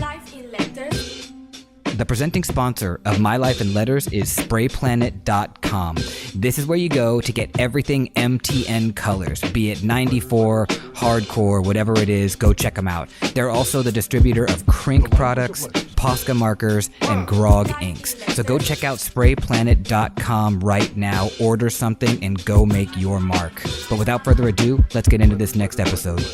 Life in Letters. The presenting sponsor of My Life in Letters is sprayplanet.com. This is where you go to get everything MTN colors, be it 94, hardcore, whatever it is, go check them out. They're also the distributor of Crink products, Posca markers, and Grog inks. So go check out sprayplanet.com right now, order something, and go make your mark. But without further ado, let's get into this next episode.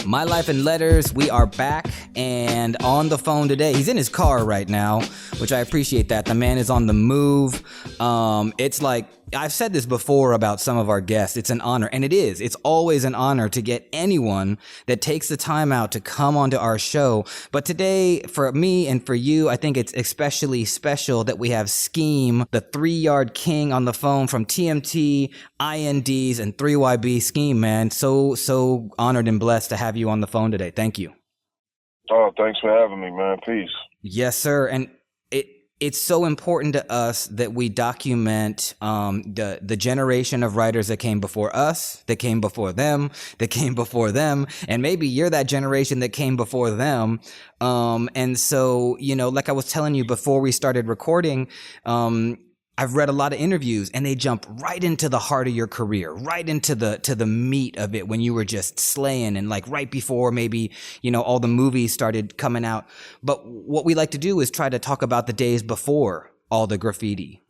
My Life in Letters, we are back, and on the phone today, he's in his car right now, which I appreciate that. The man is on the move. It's like, I've said this before about some of our guests. It's an honor, and it is. It's always an honor to get anyone that takes the time out to come onto our show. But today, for me and for you, I think it's especially special that we have Skeme, the 3-yard king, on the phone from TMT, INDs, and 3YB. Skeme, man, so honored and blessed to have you on the phone today. Thank you. Oh, thanks for having me, man. Peace. Yes, sir. And it's so important to us that we document the generation of writers that came before us, that came before them, that came before them, and maybe you're that generation that came before them. And so, you know, like I was telling you before we started recording, I've read a lot of interviews, and they jump right into the heart of your career, right into the meat of it when you were just slaying, and like right before maybe, you know, all the movies started coming out. But what we like to do is try to talk about the days before all the graffiti.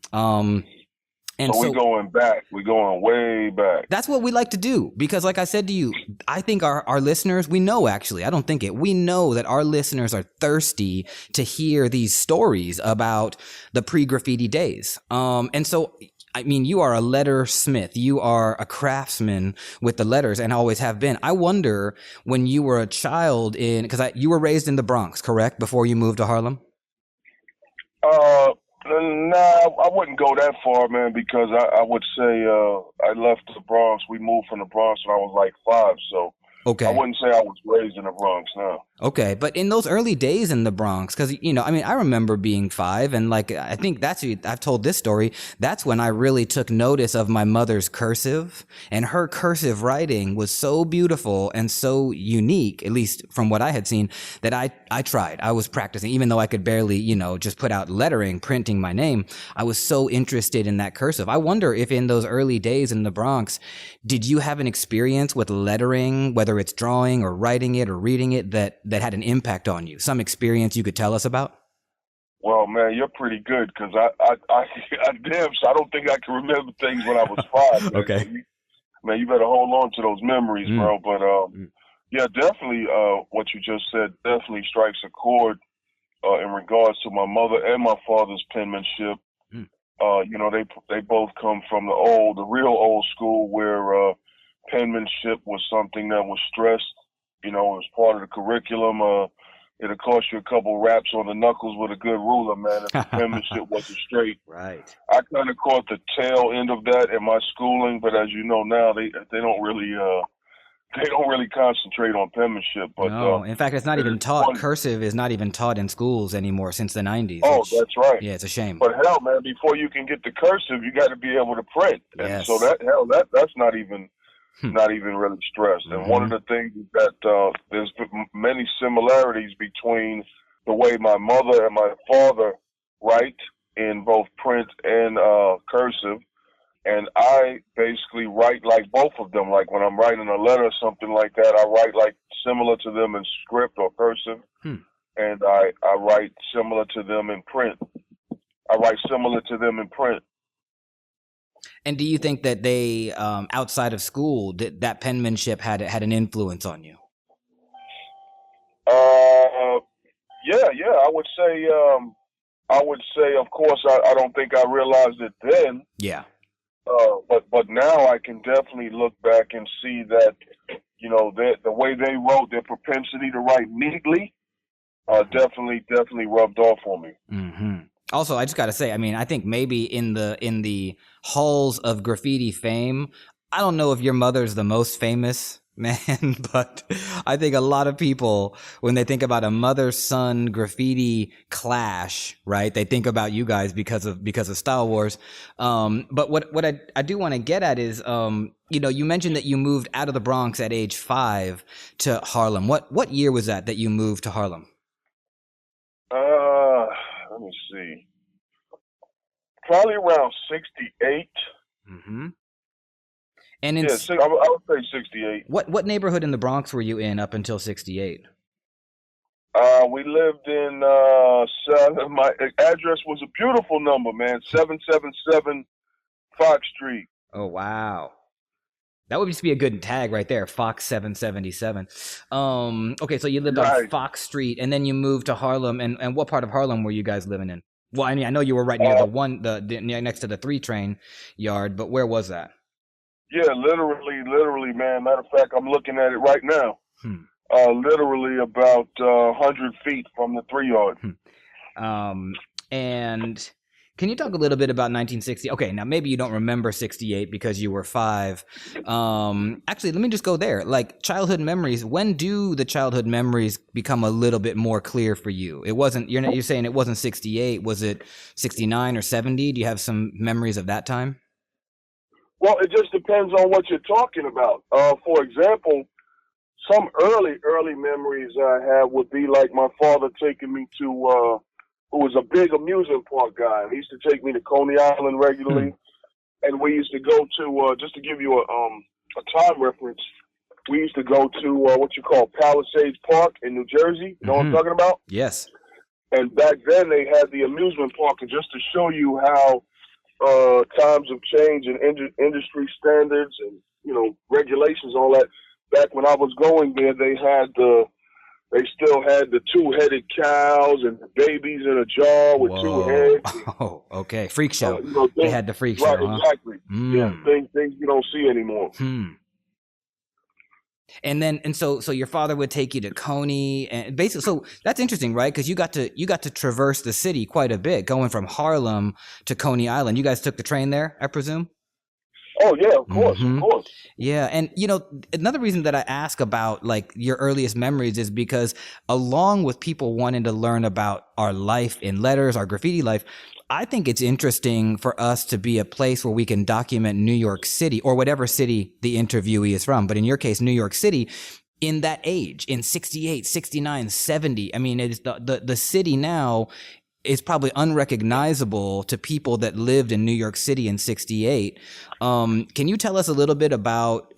And so we're going back. We're going way back. That's what we like to do, because like I said to you, I think our listeners, we know actually, I don't think it, we know that our listeners are thirsty to hear these stories about the pre-graffiti days. And so, I mean, you are a lettersmith. You are a craftsman with the letters and always have been. I wonder, when you were a child because you were raised in the Bronx, correct? Before you moved to Harlem? Nah, I wouldn't go that far, man, because I would say I left the Bronx. We moved from the Bronx when I was like 5, so okay. I wouldn't say I was raised in the Bronx, no. Okay, but in those early days in the Bronx, because, you know, I mean, I remember being 5, and like, I think I've told this story, that's when I really took notice of my mother's cursive, and her cursive writing was so beautiful and so unique, at least from what I had seen, that I tried. I was practicing, even though I could barely, you know, just put out lettering, printing my name. I was so interested in that cursive. I wonder if in those early days in the Bronx, did you have an experience with lettering, whether it's drawing or writing it or reading it, that had an impact on you? Some experience you could tell us about? Well, man, you're pretty good, because I don't think I can remember things when I was 5. Man. Okay. So you better hold on to those memories, bro. But yeah, definitely what you just said definitely strikes a chord in regards to my mother and my father's penmanship. You know, they both come from the real old school, where penmanship was something that was stressed. You know, it was part of the curriculum. It'll cost you a couple raps on the knuckles with a good ruler, man, if the penmanship wasn't straight. Right. I kind of caught the tail end of that in my schooling, but as you know now, they don't really concentrate on penmanship. But no, in fact, it's not even taught. Cursive is not even taught in schools anymore since the 90s. Oh, that's right. Yeah, it's a shame. But hell, man, before you can get the cursive, you got to be able to print. And yes. so that's not even really stressed. And one of the things is that there's many similarities between the way my mother and my father write in both print and cursive. And I basically write like both of them. Like when I'm writing a letter or something like that, I write like similar to them in script or cursive. And I write similar to them in print. And do you think that they, outside of school, that penmanship had an influence on you? Yeah. I would say, of course, I don't think I realized it then. Yeah. But now I can definitely look back and see that, you know, the way they wrote, their propensity to write neatly, definitely rubbed off on me. Mm-hmm. Also, I just got to say, I mean, I think maybe in the halls of graffiti fame, I don't know if your mother's the most famous man. But I think a lot of people, when they think about a mother-son graffiti clash, right, they think about you guys because of Star Wars. But what I do want to get at is, you mentioned that you moved out of the Bronx at age 5 to Harlem. What year was that you moved to Harlem? Let me see. Probably around 68. Mm-hmm. And I would say 68. What neighborhood in the Bronx were you in up until 68? We lived in my address was a beautiful number, man. 777 Fox Street. Oh wow. That would just be a good tag right there, Fox 777. Okay, so you lived on Fox Street, and then you moved to Harlem. And what part of Harlem were you guys living in? Well, I mean, I know you were right near the next to the 3 train yard, but where was that? Yeah, literally, man. Matter of fact, I'm looking at it right now. Literally about 100 feet from the 3 yard. And can you talk a little bit about 1960? Okay, now maybe you don't remember 68 because you were 5. Actually, let me just go there. Like childhood memories. When do the childhood memories become a little bit more clear for you? It wasn't. You're saying it wasn't 68. Was it 69 or 70? Do you have some memories of that time? Well, it just depends on what you're talking about. For example, some early memories I have would be like my father taking me to. Who was a big amusement park guy. He used to take me to Coney Island regularly, and we used to go to, just to give you a time reference, we used to go to what you call Palisades Park in New Jersey. You know what I'm talking about? Yes. And back then they had the amusement park, and just to show you how times have changed and industry standards and, regulations, all that, back when I was going there, they still had the 2-headed cows and the babies in a jar with 2 heads. Oh, okay. Freak show. They had the freak show, right, huh? Exactly. Yeah, things you don't see anymore. And so your father would take you to Coney, and basically, so that's interesting, right? Because you got to traverse the city quite a bit, going from Harlem to Coney Island. You guys took the train there, I presume? Oh yeah, of course, of course. Yeah, and another reason that I ask about like your earliest memories is because along with people wanting to learn about our life in letters, our graffiti life, I think it's interesting for us to be a place where we can document New York City or whatever city the interviewee is from. But in your case, New York City, in that age, in 68, 69, 70. I mean, it's the city now is probably unrecognizable to people that lived in New York City in 68. Can you tell us a little bit about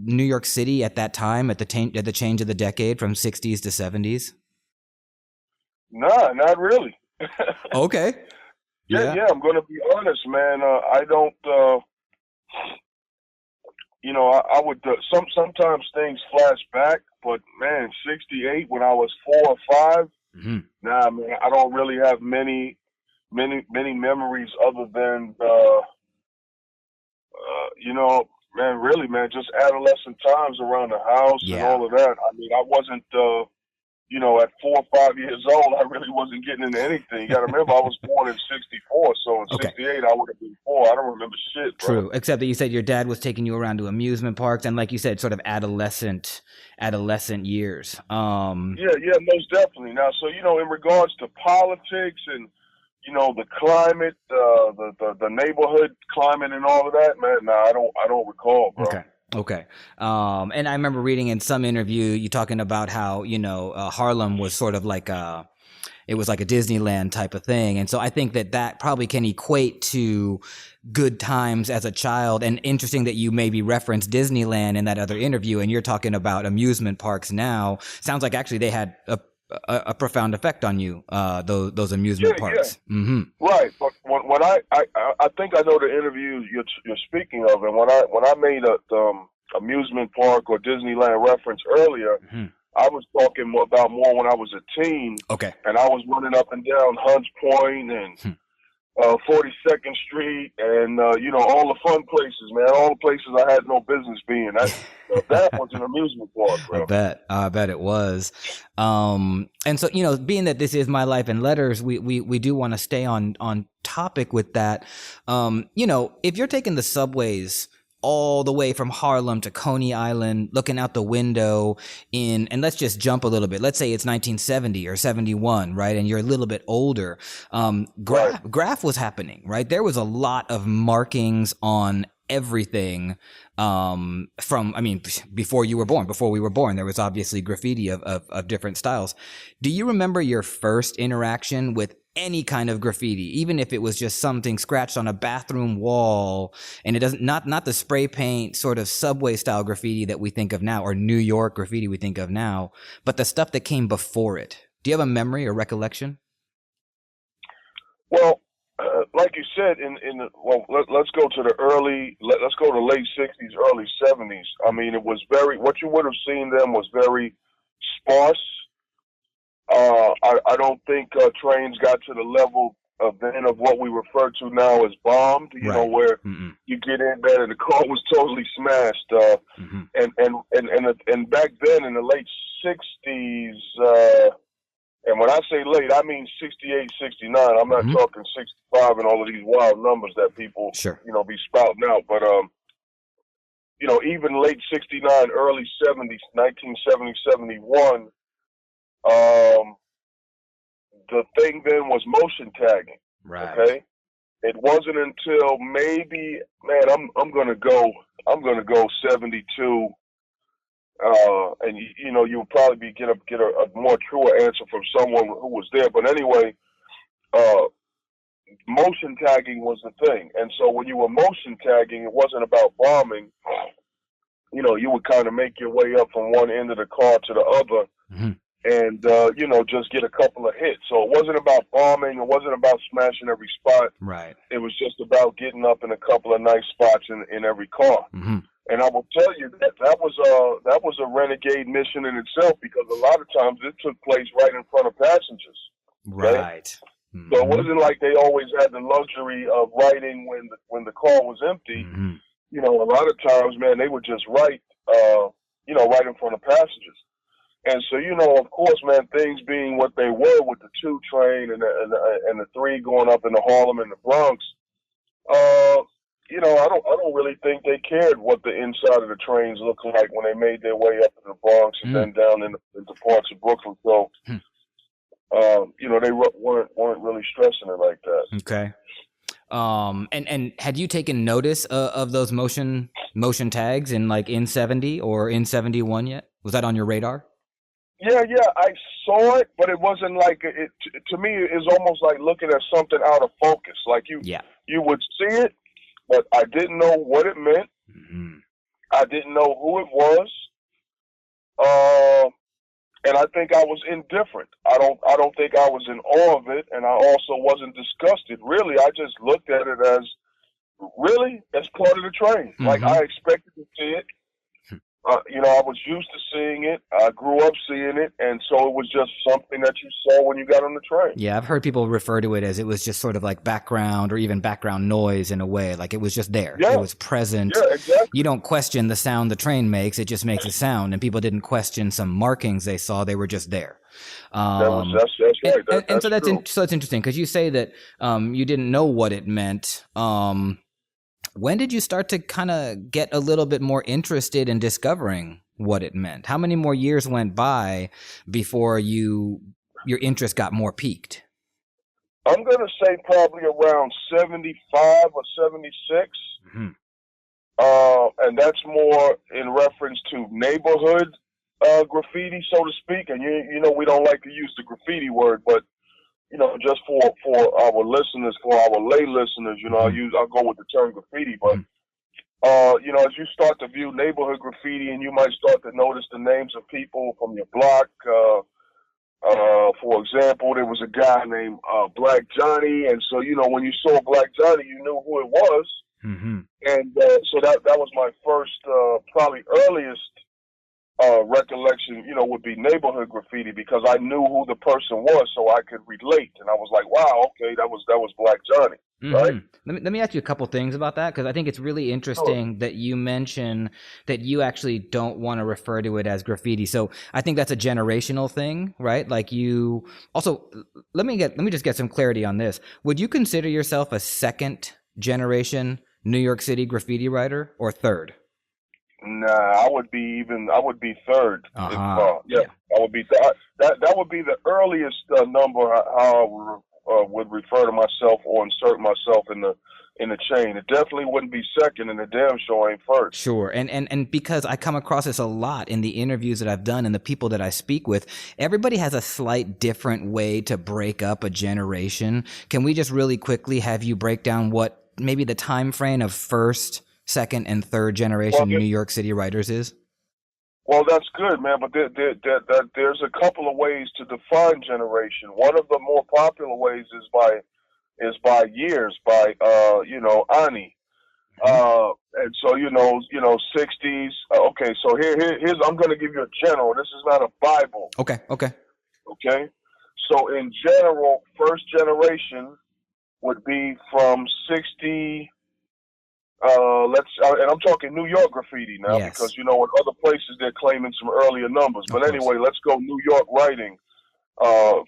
New York City at that time, at the change of the decade from 60s to 70s? Nah, not really. Okay. Yeah, I'm going to be honest, man. I don't, I would, sometimes things flash back, but man, 68 when I was 4 or 5, nah, man, I don't really have many memories other than, man, really, man, just adolescent times around the house and all of that. I mean, I wasn't, at 4 or 5 years old, I really wasn't getting into anything. You got to remember, I was born in 64, so in 68, I would have been 4. I don't remember shit, bro. True, except that you said your dad was taking you around to amusement parks, and like you said, sort of adolescent years. Yeah, most definitely. Now, so, in regards to politics and, the climate, the neighborhood climate and all of that, man, nah, I don't recall, bro. Okay. And I remember reading in some interview you talking about how, Harlem was sort of like it was like a Disneyland type of thing. And so I think that probably can equate to good times as a child. And interesting that you maybe referenced Disneyland in that other interview, and you're talking about amusement parks now. Sounds like actually they had a profound effect on you, those amusement parks. Yeah. Mm-hmm. Right. But when I think I know the interview you're speaking of, and when I made a amusement park or Disneyland reference earlier, I was talking more when I was a teen. Okay. And I was running up and down Hunts Point and 42nd Street and all the fun places, man. All the places I had no business being. That was an amusement park, bro. I bet it was. And so, being that this is My Life in Letters, we do want to stay on topic with that. If you're taking the subways all the way from Harlem to Coney Island, looking out the window and let's just jump a little bit. Let's say it's 1970 or 71, right? And you're a little bit older. Graph was happening, right? There was a lot of markings on everything before you were born, before we were born, there was obviously graffiti of different styles. Do you remember your first interaction with any kind of graffiti, even if it was just something scratched on a bathroom wall, and it doesn't, not the spray paint sort of subway style graffiti that we think of now, or New York graffiti we think of now, but the stuff that came before it? Do you have a memory or recollection? Well, like you said, let's go to let's go to late '60s, early '70s. I mean, it was what you would have seen then was very sparse. I don't think trains got to the level of what we refer to now as bombed. You know, where you get in there and the car was totally smashed. And back then in the late '60s. And when I say late, I mean 68, 69. I'm not talking 65 and all of these wild numbers that people, be spouting out. But, even late 69, early 70s, 1970, 71, the thing then was motion tagging. Right. Okay. It wasn't until maybe, man, I'm going to go 72. And you'll probably get a more truer answer from someone who was there. But anyway, motion tagging was the thing. And so when you were motion tagging, it wasn't about bombing. You would kind of make your way up from one end of the car to the other and, just get a couple of hits. So it wasn't about bombing. It wasn't about smashing every spot. Right. It was just about getting up in a couple of nice spots in every car. And I will tell you that was a renegade mission in itself, because a lot of times it took place right in front of passengers. Okay? Right. So it wasn't like they always had the luxury of writing when the car was empty. A lot of times, man, they would just write, right in front of passengers. And so, of course, man, things being what they were with the 2 train and the 3 going up into Harlem and the Bronx, I don't really think they cared what the inside of the trains looked like when they made their way up to the Bronx and then down into parts of Brooklyn. So, they weren't really stressing it like that. Okay. And had you taken notice of those motion tags in 70 or in 71 yet? Was that on your radar? Yeah, I saw it, but it wasn't like it. To me, it's almost like looking at something out of focus. Like you would see it, but I didn't know what it meant. I didn't know who it was. And I think I was indifferent. I don't think I was in awe of it, and I also wasn't disgusted. Really, I just looked at it as part of the train. Like I expected to see it. I was used to seeing it. I grew up seeing it, and so it was just something that you saw when you got on the train. Yeah, I've heard people refer to it as it was just sort of like background or even background noise in a way. Like it was just there. Yeah. It was present. Yeah, exactly. You don't question the sound the train makes. It just makes a sound, and people didn't question some markings they saw. They were just there. That's right. So that's interesting, because you say that you didn't know what it meant. When did you start to kind of get a little bit more interested in discovering what it meant? How many more years went by before your interest got more piqued? I'm going to say probably around 75 or 76. And that's more in reference to neighborhood graffiti, so to speak. And, we don't like to use the graffiti word, but just for our listeners, for our lay listeners, I'll go with the term graffiti. But, as you start to view neighborhood graffiti, and you might start to notice the names of people from your block. For example, there was a guy named Black Johnny. And so, when you saw Black Johnny, you knew who it was. And so that was my first, probably earliest recollection, would be neighborhood graffiti, because I knew who the person was, so I could relate, and I was like, "Wow, okay, that was Black Johnny." Right? Let me ask you a couple things about that, because I think it's really interesting that you mention that you actually don't want to refer to it as graffiti. So I think that's a generational thing, right? Like you also let me just get some clarity on this. Would you consider yourself a second generation New York City graffiti writer, or third? Nah, I would be third. Uh-huh. Yeah, I would be that would be the earliest number how I would refer to myself or insert myself in the chain. It definitely wouldn't be second, and the damn sure ain't first. Sure. And because I come across this a lot in the interviews that I've done and the people that I speak with, everybody has a slight different way to break up a generation. Can we just really quickly have you break down what maybe the time frame of first, second, and third generation New York City writers is? Well, that's good, man, but there's a couple of ways to define generation. One of the more popular ways is by years, by Ani. And so, 60s. Okay, so here's I'm going to give you a general. This is not a Bible. Okay. Okay? So in general, first generation would be from 60, and I'm talking New York graffiti now, yes. because, in other places they're claiming some earlier numbers. But anyway, let's go New York writing.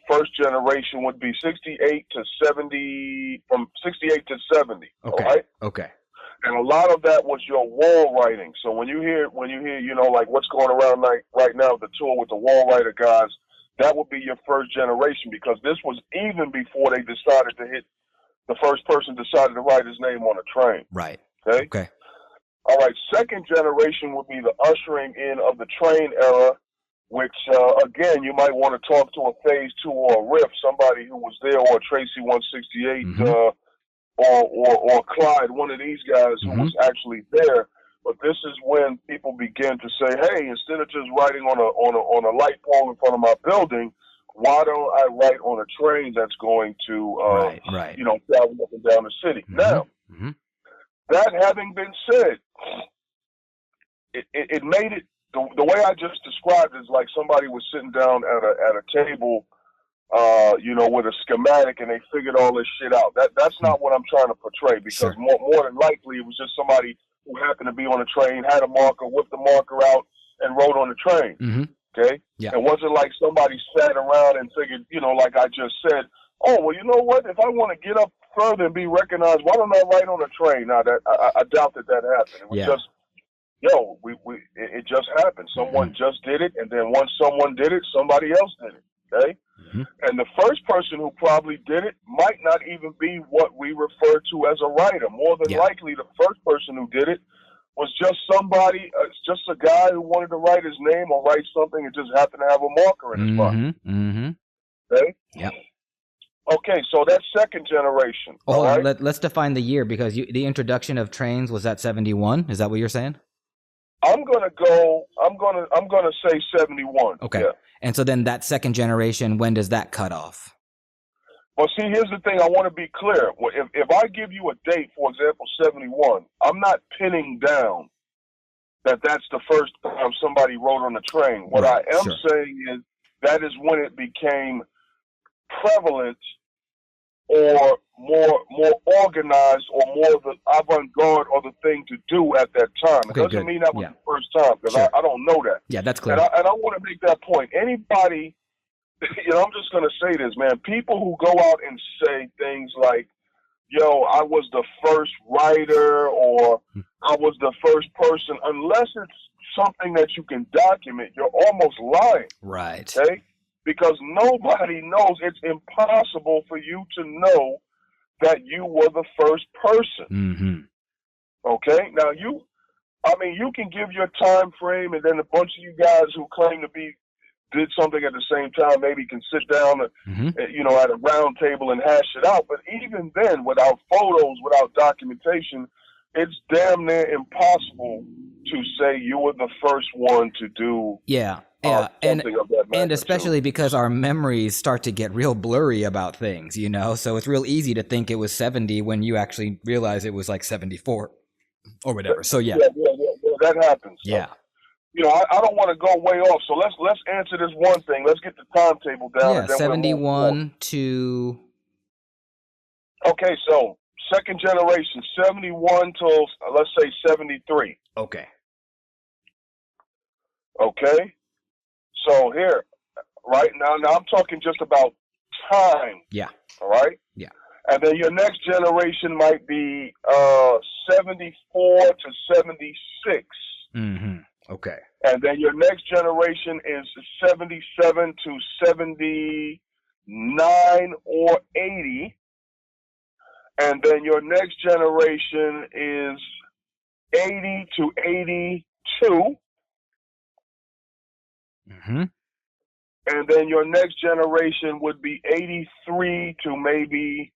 First generation would be 68 to 70, from 68 to 70. Okay. All right? Okay. And a lot of that was your wall writing. So when you hear, like what's going around right now, the tour with the wall writer guys, that would be your first generation, because this was even before they decided to hit, the first person decided to write his name on a train. Right. Okay. All right. Second generation would be the ushering in of the train era, which, again, you might want to talk to a Phase 2 or a Riff, somebody who was there, or Tracy 168, or Clyde, one of these guys who was actually there. But this is when people begin to say, hey, instead of just writing on a light pole in front of my building, why don't I write on a train that's going to, travel up and down the city? Now, that having been said, it made it, the way I just described it is like somebody was sitting down at a table, with a schematic, and they figured all this shit out. That's not what I'm trying to portray, because more than likely it was just somebody who happened to be on a train, had a marker, whipped the marker out, and wrote on the train. Okay? Yeah. It wasn't like somebody sat around and figured, like I just said, oh, well, you know what? If I want to get up further and be recognized, why don't I write on a train? Now, I doubt that happened. It was just, it just happened. Someone just did it, and then once someone did it, somebody else did it. Okay? And the first person who probably did it might not even be what we refer to as a writer. More than likely, the first person who did it was just somebody, just a guy who wanted to write his name or write something and just happened to have a marker in his pocket. Okay? Yep. Okay, so that's second generation. Oh, right? Let's define the year, because the introduction of trains was at 71. Is that what you're saying? I'm gonna say 71. Okay. Yeah. And so then that second generation, when does that cut off? Well, see, here's the thing. I want to be clear. If I give you a date, for example, 71, I'm not pinning down that that's the first time somebody rode on a train. What I am saying is that is when it became prevalent, or more organized, or more the avant-garde, or the thing to do at that time. It doesn't mean that was the first time, because I don't know that. Yeah, that's clear. And I want to make that point. Anybody, I'm just going to say this, man. People who go out and say things like, yo, I was the first writer, or I was the first person, unless it's something that you can document, you're almost lying. Right. Okay? Because nobody knows. It's impossible for you to know that you were the first person. Okay? Now, you can give your time frame, and then a bunch of you guys who claim to did something at the same time maybe can sit down, at a round table and hash it out. But even then, without photos, without documentation, it's damn near impossible to say you were the first one to do. Yeah, and especially because our memories start to get real blurry about things, so it's real easy to think it was 70 when you actually realize it was like 74 or whatever. So yeah, that happens. Yeah. I don't want to go way off. So let's answer this one thing. Let's get the timetable down. Yeah, 71 to. Okay, so second generation, 71 till let's say 73. Okay. Okay. So here, right now I'm talking just about time. Yeah. All right. Yeah. And then your next generation might be 74 to 76. Mm-hmm. Okay. And then your next generation is 77 to 79 or 80. And then your next generation is 80 to 82. Mm-hmm. And then your next generation would be 83 to maybe,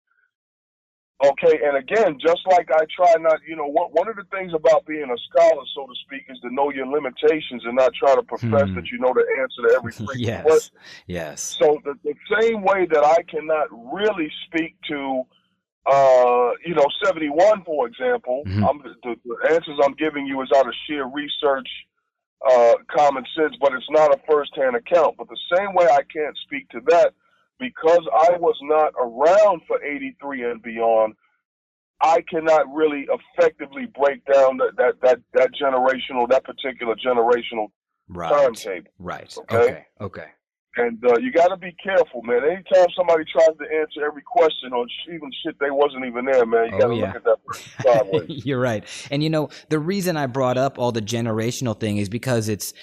okay, and again, just like I try not, one of the things about being a scholar, so to speak, is to know your limitations and not try to profess that you know the answer to every freaking question. Yes. So the same way that I cannot really speak to 71, for example, the answers I'm giving you is out of sheer research, common sense, but it's not a first-hand account. But the same way I can't speak to that because I was not around for 83 and beyond, I cannot really effectively break down that particular generational timetable. Right. Okay. And you got to be careful, man. Anytime somebody tries to answer every question or even shit they wasn't even there, man, you got to look at that person sideways. You're right. And the reason I brought up all the generational thing is because it's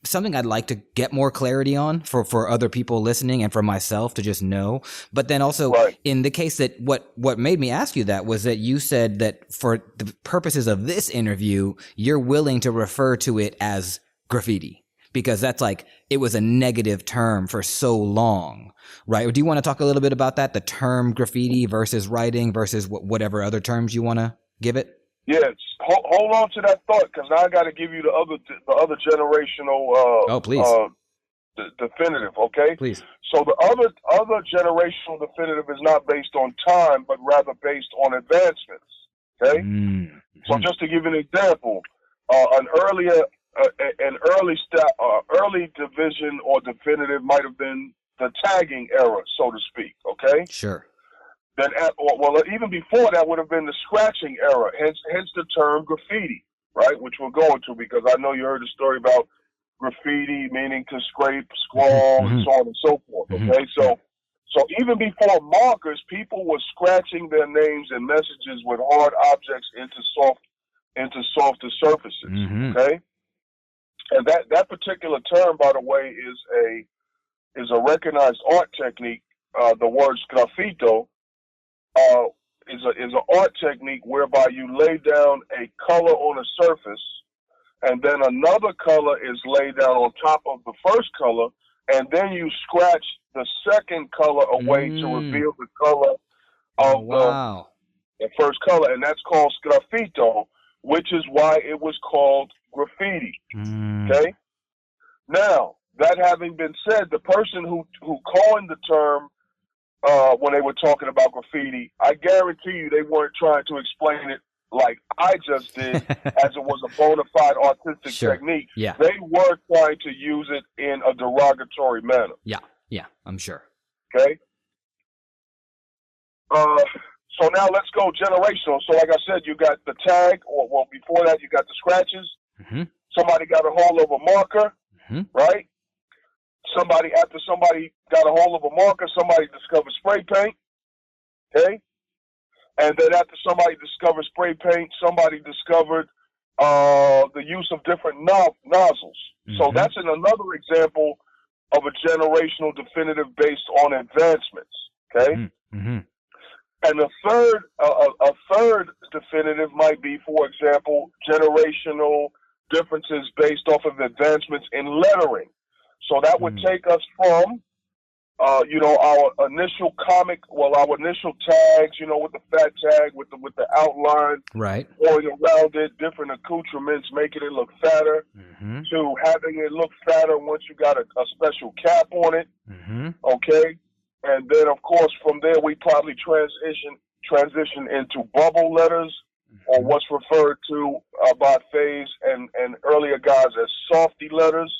something I'd like to get more clarity on for other people listening and for myself to just know. But then also in the case that what made me ask you that was that you said that for the purposes of this interview, you're willing to refer to it as graffiti. Because that's it was a negative term for so long, right? Do you want to talk a little bit about that? The term graffiti versus writing versus whatever other terms you want to give it? Yes. Hold on to that thought, because now I got to give you the other generational please. Definitive, okay? Please. So the other generational definitive is not based on time, but rather based on advancements, okay? Mm-hmm. So just to give you an example, an early division or definitive might have been the tagging era, so to speak. Okay. Sure. Then, even before that would have been the scratching era. Hence the term graffiti, right? Which we're going to, because I know you heard the story about graffiti meaning to scrape, scrawl, and so on and so forth. Okay. So even before markers, people were scratching their names and messages with hard objects into softer surfaces. Okay. And that particular term, by the way, is a recognized art technique. The word graffito is an art technique whereby you lay down a color on a surface, and then another color is laid down on top of the first color, and then you scratch the second color away to reveal the color of the first color, and that's called graffito, which is why it was called graffiti. Okay. Now, that having been said, the person who coined the term when they were talking about graffiti, I guarantee you they weren't trying to explain it like I just did, as it was a bona fide artistic technique. Yeah. They were trying to use it in a derogatory manner. Yeah, I'm sure. Okay. So now let's go generational. So like I said, you got the tag, or before that you got the scratches. Somebody got a hold of a marker, right? After somebody got a hold of a marker, somebody discovered spray paint, okay? And then after somebody discovered spray paint, somebody discovered the use of different nozzles. So that's another example of a generational definitive based on advancements, okay? And a third definitive might be, for example, generational differences based off of advancements in lettering. So that would take us from, our initial our initial tags, with the fat tag, with the outline, right, going around it, different accoutrements, making it look fatter, to having it look fatter once you got a special cap on it, okay? And then, of course, from there, we probably transition into bubble letters, or what's referred to by Faze and earlier guys as softy letters,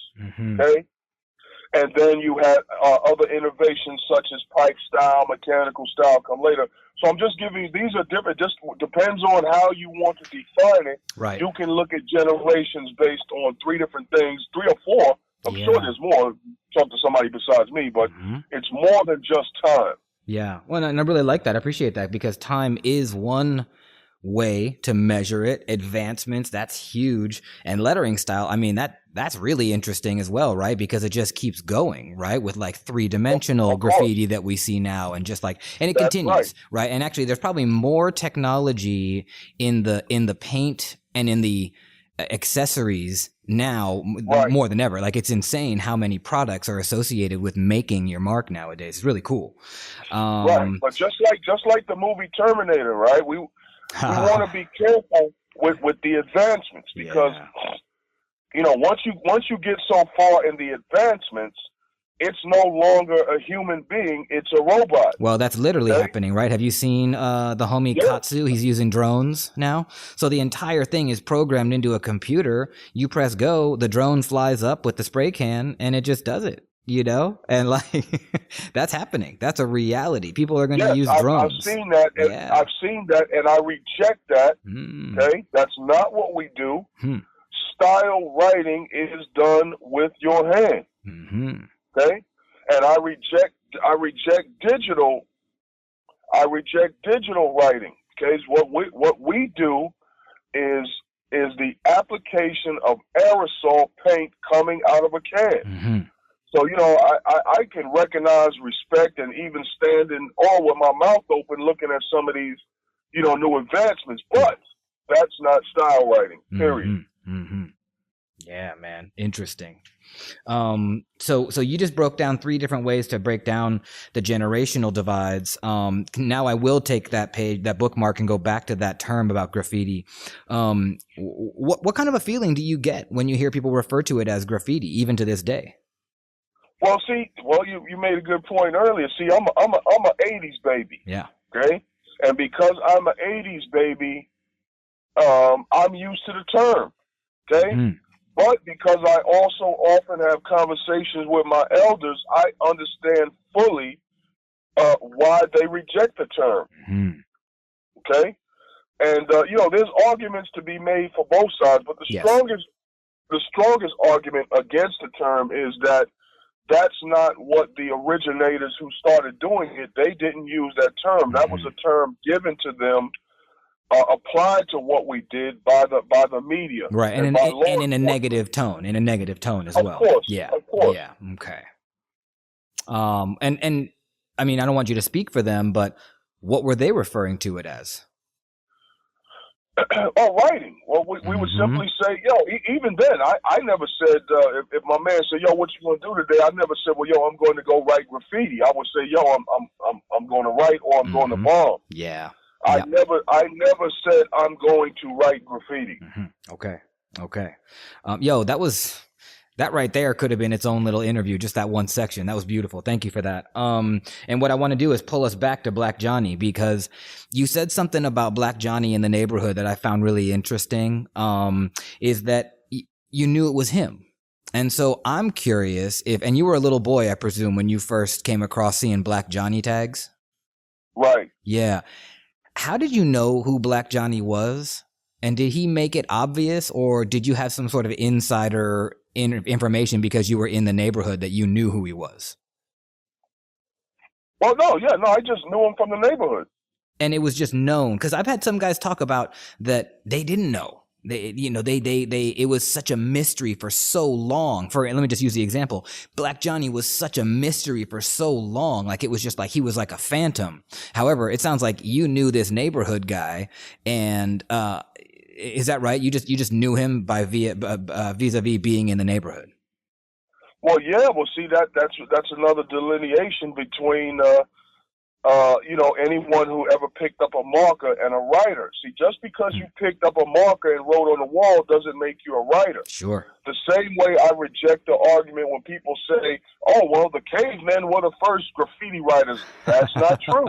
okay? And then you had other innovations such as pipe style, mechanical style come later. So I'm just giving you, these are different, just depends on how you want to define it. Right. You can look at generations based on three different things, 3 or 4. I'm sure there's more. Talk to somebody besides me, but it's more than just time. Yeah. Well, and I really like that. I appreciate that, because time is one way to measure it. Advancements, that's huge. And lettering style, I mean, that's really interesting as well, right? Because it just keeps going, right? With like 3-dimensional graffiti that we see now, and just like, and it continues, right? And actually there's probably more technology in the paint and in the accessories now more than ever. Like, it's insane how many products are associated with making your mark nowadays. It's really cool. Right. But just like the movie Terminator, right? We want to be careful with the advancements, because you know, once you get so far in the advancements, it's no longer a human being, it's a robot. Well, that's literally happening, right? Have you seen the homie Katsu? He's using drones now. So the entire thing is programmed into a computer. You press go, the drone flies up with the spray can, and it just does it. You know, and like that's happening. That's a reality. People are going to use drones. I've seen that. And I've seen that, and I reject that. Okay, that's not what we do. Style writing is done with your hand. Okay, and I reject digital. I reject digital writing. Okay, so what we do is the application of aerosol paint coming out of a can. So, you know, I can recognize, respect, and even stand in awe with my mouth open looking at some of these, you know, new advancements. But that's not style writing, period. Yeah, man. Interesting. So you just broke down 3 different ways to break down the generational divides. Now I will take that bookmark, and go back to that term about graffiti. What kind of a feeling do you get when you hear people refer to it as graffiti, even to this day? Well, you made a good point earlier. See, I'm a 80s baby. Yeah. Okay? And because I'm an 80s baby, I'm used to the term. Okay? But because I also often have conversations with my elders, I understand fully why they reject the term. Okay? And you know, there's arguments to be made for both sides, but the strongest argument against the term is that that's not what the originators who started doing it, they didn't use that term. That was a term given to them, applied to what we did by the media. Right, and in a negative tone. In a negative tone as well. Of course. Yeah. Of course. Yeah. Okay. And I mean, I don't want you to speak for them, but what were they referring to it as? Writing. Well, we would simply say, yo, even then, I never said, if my man said, yo, what you gonna do today? I never said, well, yo, I'm going to go write graffiti. I would say, yo, I'm going to write, or I'm going to bomb. Yeah. I never said I'm going to write graffiti. Okay. Yo, that right there could have been its own little interview, just that one section. That was beautiful. Thank you for that. And what I want to do is pull us back to Black Johnny, because you said something about Black Johnny in the neighborhood that I found really interesting, is that you knew it was him. And so I'm curious and you were a little boy, I presume, when you first came across seeing Black Johnny tags? Right. Yeah. How did you know who Black Johnny was? And did he make it obvious, or did you have some sort of insider information because you were in the neighborhood that you knew who he was? Well, no, I just knew him from the neighborhood. And it was just known, because I've had some guys talk about that they didn't know. It was such a mystery for so long. Let me just use the example. Black Johnny was such a mystery for so long. Like, it was just like he was like a phantom. However, it sounds like you knew this neighborhood guy, and is that right? You just knew him by vis-a-vis being in the neighborhood. Well, yeah. Well, see, that's another delineation between anyone who ever picked up a marker and a writer. See, just because you picked up a marker and wrote on the wall doesn't make you a writer. Sure. The same way I reject the argument when people say, oh, well, the cavemen were the first graffiti writers. That's not true.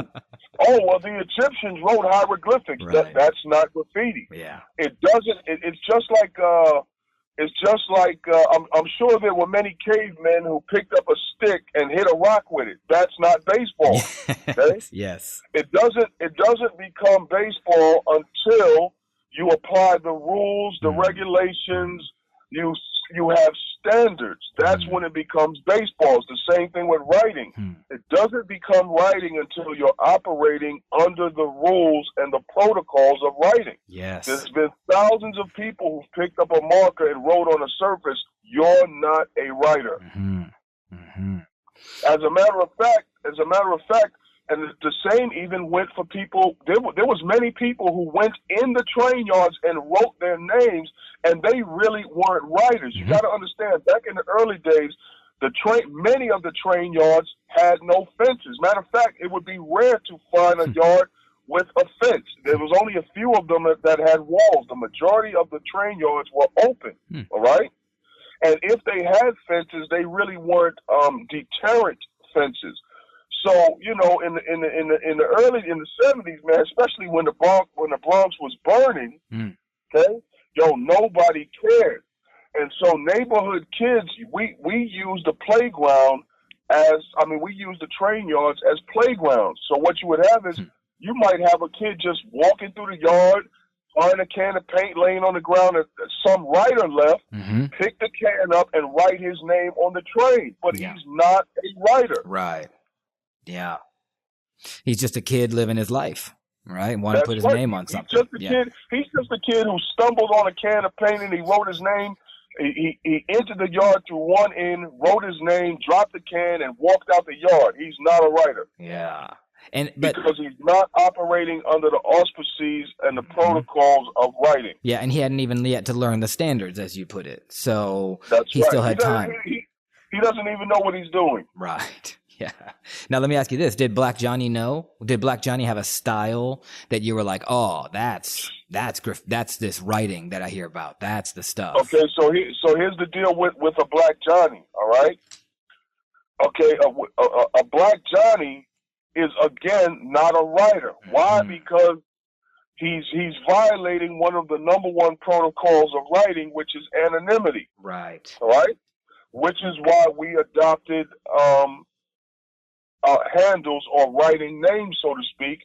Oh, well, the Egyptians wrote hieroglyphics. Right. That's not graffiti. Yeah. It doesn't, it's just like, I'm sure there were many cavemen who picked up a stick and hit a rock with it. That's not baseball. Okay? Yes. It doesn't become baseball until you apply the rules, the regulations, you you have standards. That's when it becomes baseball. It's the same thing with writing. It doesn't become writing until you're operating under the rules and the protocols of writing. Yes. There's been thousands of people who've picked up a marker and wrote on a surface, "You're not a writer." As a matter of fact, and the same even went for people. There was many people who went in the train yards and wrote their names, and they really weren't writers. You got to understand, back in the early days, many of the train yards had no fences. Matter of fact, it would be rare to find a yard with a fence. There was only a few of them that had walls. The majority of the train yards were open. All right, and if they had fences, they really weren't deterrent fences. So, you know, in the 70s, man, especially when the Bronx was burning, okay, nobody cared. And so neighborhood kids, we used the playground we used the train yards as playgrounds. So what you would have is you might have a kid just walking through the yard, find a can of paint laying on the ground that some writer left, pick the can up and write his name on the train. But he's not a writer. Right. Yeah. He's just a kid living his life, right? Want to put his name on something. He's just a kid who stumbled on a can of paint and he wrote his name. He entered the yard through one end, wrote his name, dropped the can, and walked out the yard. He's not a writer. Yeah. Because he's not operating under the auspices and the protocols of writing. Yeah, and he hadn't even yet to learn the standards, as you put it. So he still had time. He doesn't even know what he's doing. Right. Yeah. Now let me ask you this: Did Black Johnny know? Did Black Johnny have a style that you were like, "Oh, that's this writing that I hear about. That's the stuff." Okay, so here's the deal with a Black Johnny. All right. Okay, a Black Johnny is again not a writer. Why? Because he's violating one of the number one protocols of writing, which is anonymity. Right. All right. Which is why we adopted handles or writing names, so to speak,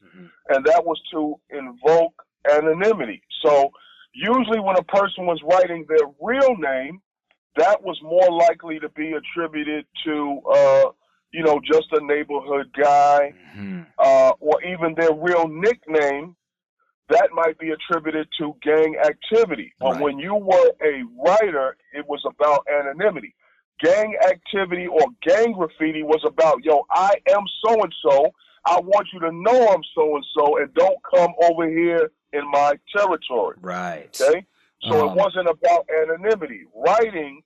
and that was to invoke anonymity. So usually when a person was writing their real name, that was more likely to be attributed to, just a neighborhood guy, or even their real nickname, that might be attributed to gang activity. But when you were a writer, it was about anonymity. Gang activity or gang graffiti was about, I am so-and-so. I want you to know I'm so-and-so and don't come over here in my territory. Right. Okay? So it wasn't about anonymity. Writing,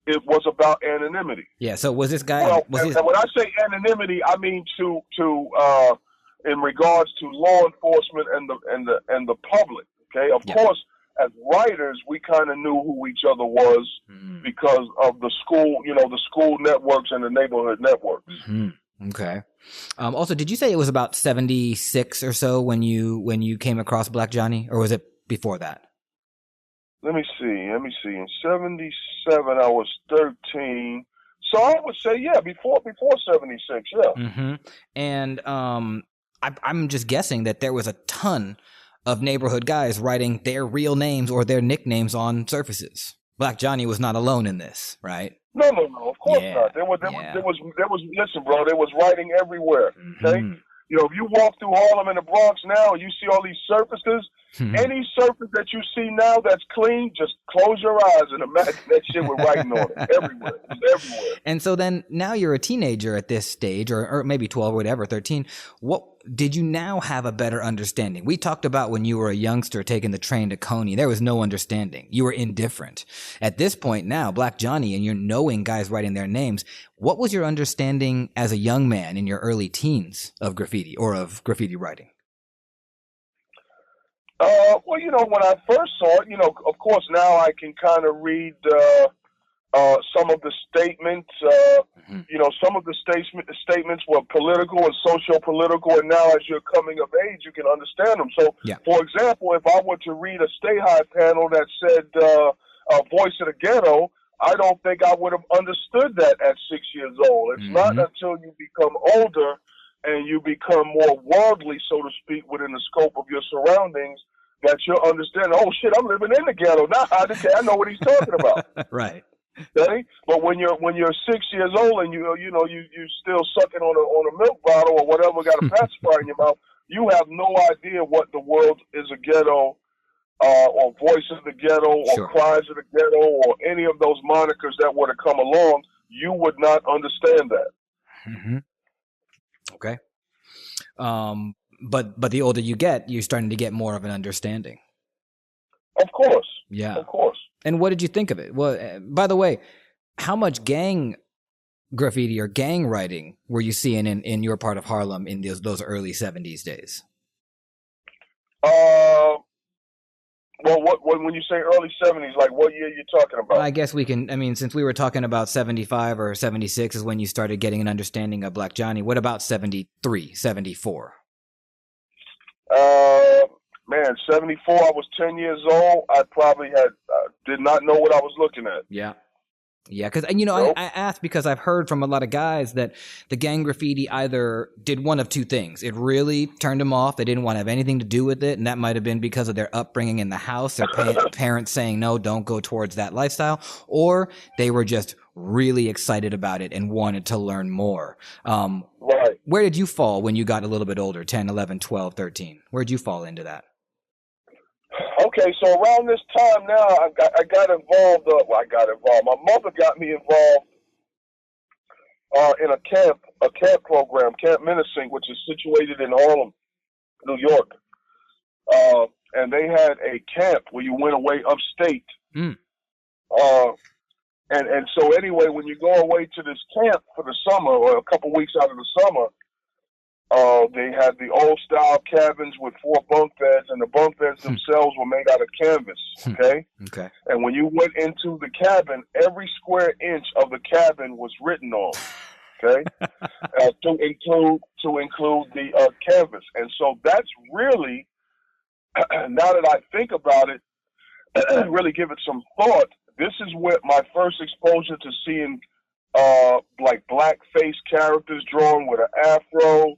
it was about anonymity. Yeah, so was this guy... and when I say anonymity, I mean to in regards to law enforcement and the public, okay? Of course, as writers, we kind of knew who each other was because of the school networks and the neighborhood networks. Okay. Also, did you say it was about 76 or so when you came across Black Johnny, or was it before that? Let me see. In 77, I was 13. So I would say, before 76, yeah. And I'm just guessing that there was a ton of neighborhood guys writing their real names or their nicknames on surfaces. Black Johnny was not alone in this, right? No, of course not. There was listen, bro, there was writing everywhere. Okay? If you walk through Harlem and the Bronx now and you see all these surfaces, any surface that you see now that's clean, just close your eyes and imagine that shit with writing on it. Everywhere. It's everywhere. And so then now you're a teenager at this stage, or maybe 12 or whatever, 13. What did you now have a better understanding? We talked about when you were a youngster taking the train to Coney. There was no understanding. You were indifferent. At this point now, Black Johnny, and you're knowing guys writing their names, what was your understanding as a young man in your early teens of graffiti or of graffiti writing? When I first saw it, of course now I can kind of read some of the statements. Some of the statements were political and socio-political, and now as you're coming of age, you can understand them. So, for example, if I were to read a Stay High panel that said Voice of the Ghetto, I don't think I would have understood that at 6 years old. It's not until you become older and you become more worldly, so to speak, within the scope of your surroundings, that you'll understand. Oh shit, I'm living in the ghetto now. I know what he's talking about. Right. Okay? But when you're 6 years old and you still sucking on a milk bottle or whatever, got a pacifier in your mouth, you have no idea what the world is a ghetto, or Voice of the Ghetto, or Cries of the Ghetto, or any of those monikers that would have come along. You would not understand that. Mm-hmm. Okay. But the older you get, you're starting to get more of an understanding. Of course. Yeah. Of course. And what did you think of it? Well, by the way, how much gang graffiti or gang writing were you seeing in your part of Harlem in those early 70s days? Well, when you say early 70s, like what year are you talking about? I guess we can, I mean, since we were talking about 75 or 76 is when you started getting an understanding of Black Johnny, what about 73, 74? Man, 74, I was 10 years old. I probably did not know what I was looking at. Yeah. Yeah, because, nope. I asked because I've heard from a lot of guys that the gang graffiti either did one of two things. It really turned them off. They didn't want to have anything to do with it, and that might have been because of their upbringing in the house, their parents saying, no, don't go towards that lifestyle, or they were just really excited about it and wanted to learn more. Right. Where did you fall when you got a little bit older, 10, 11, 12, 13? Where did you fall into that? Okay, so around this time now, I got involved. My mother got me involved in a camp program, Camp Menacing, which is situated in Harlem, New York. And they had a camp where you went away upstate. Mm. And so anyway, when you go away to this camp for the summer or a couple weeks out of the summer, they had the old style cabins with 4 bunk beds, and the bunk beds themselves were made out of canvas. Okay. Okay. And when you went into the cabin, every square inch of the cabin was written on. Okay. To include the canvas, and so that's really, now that I think about it, really give it some thought. This is where my first exposure to seeing like black face characters drawn with an afro,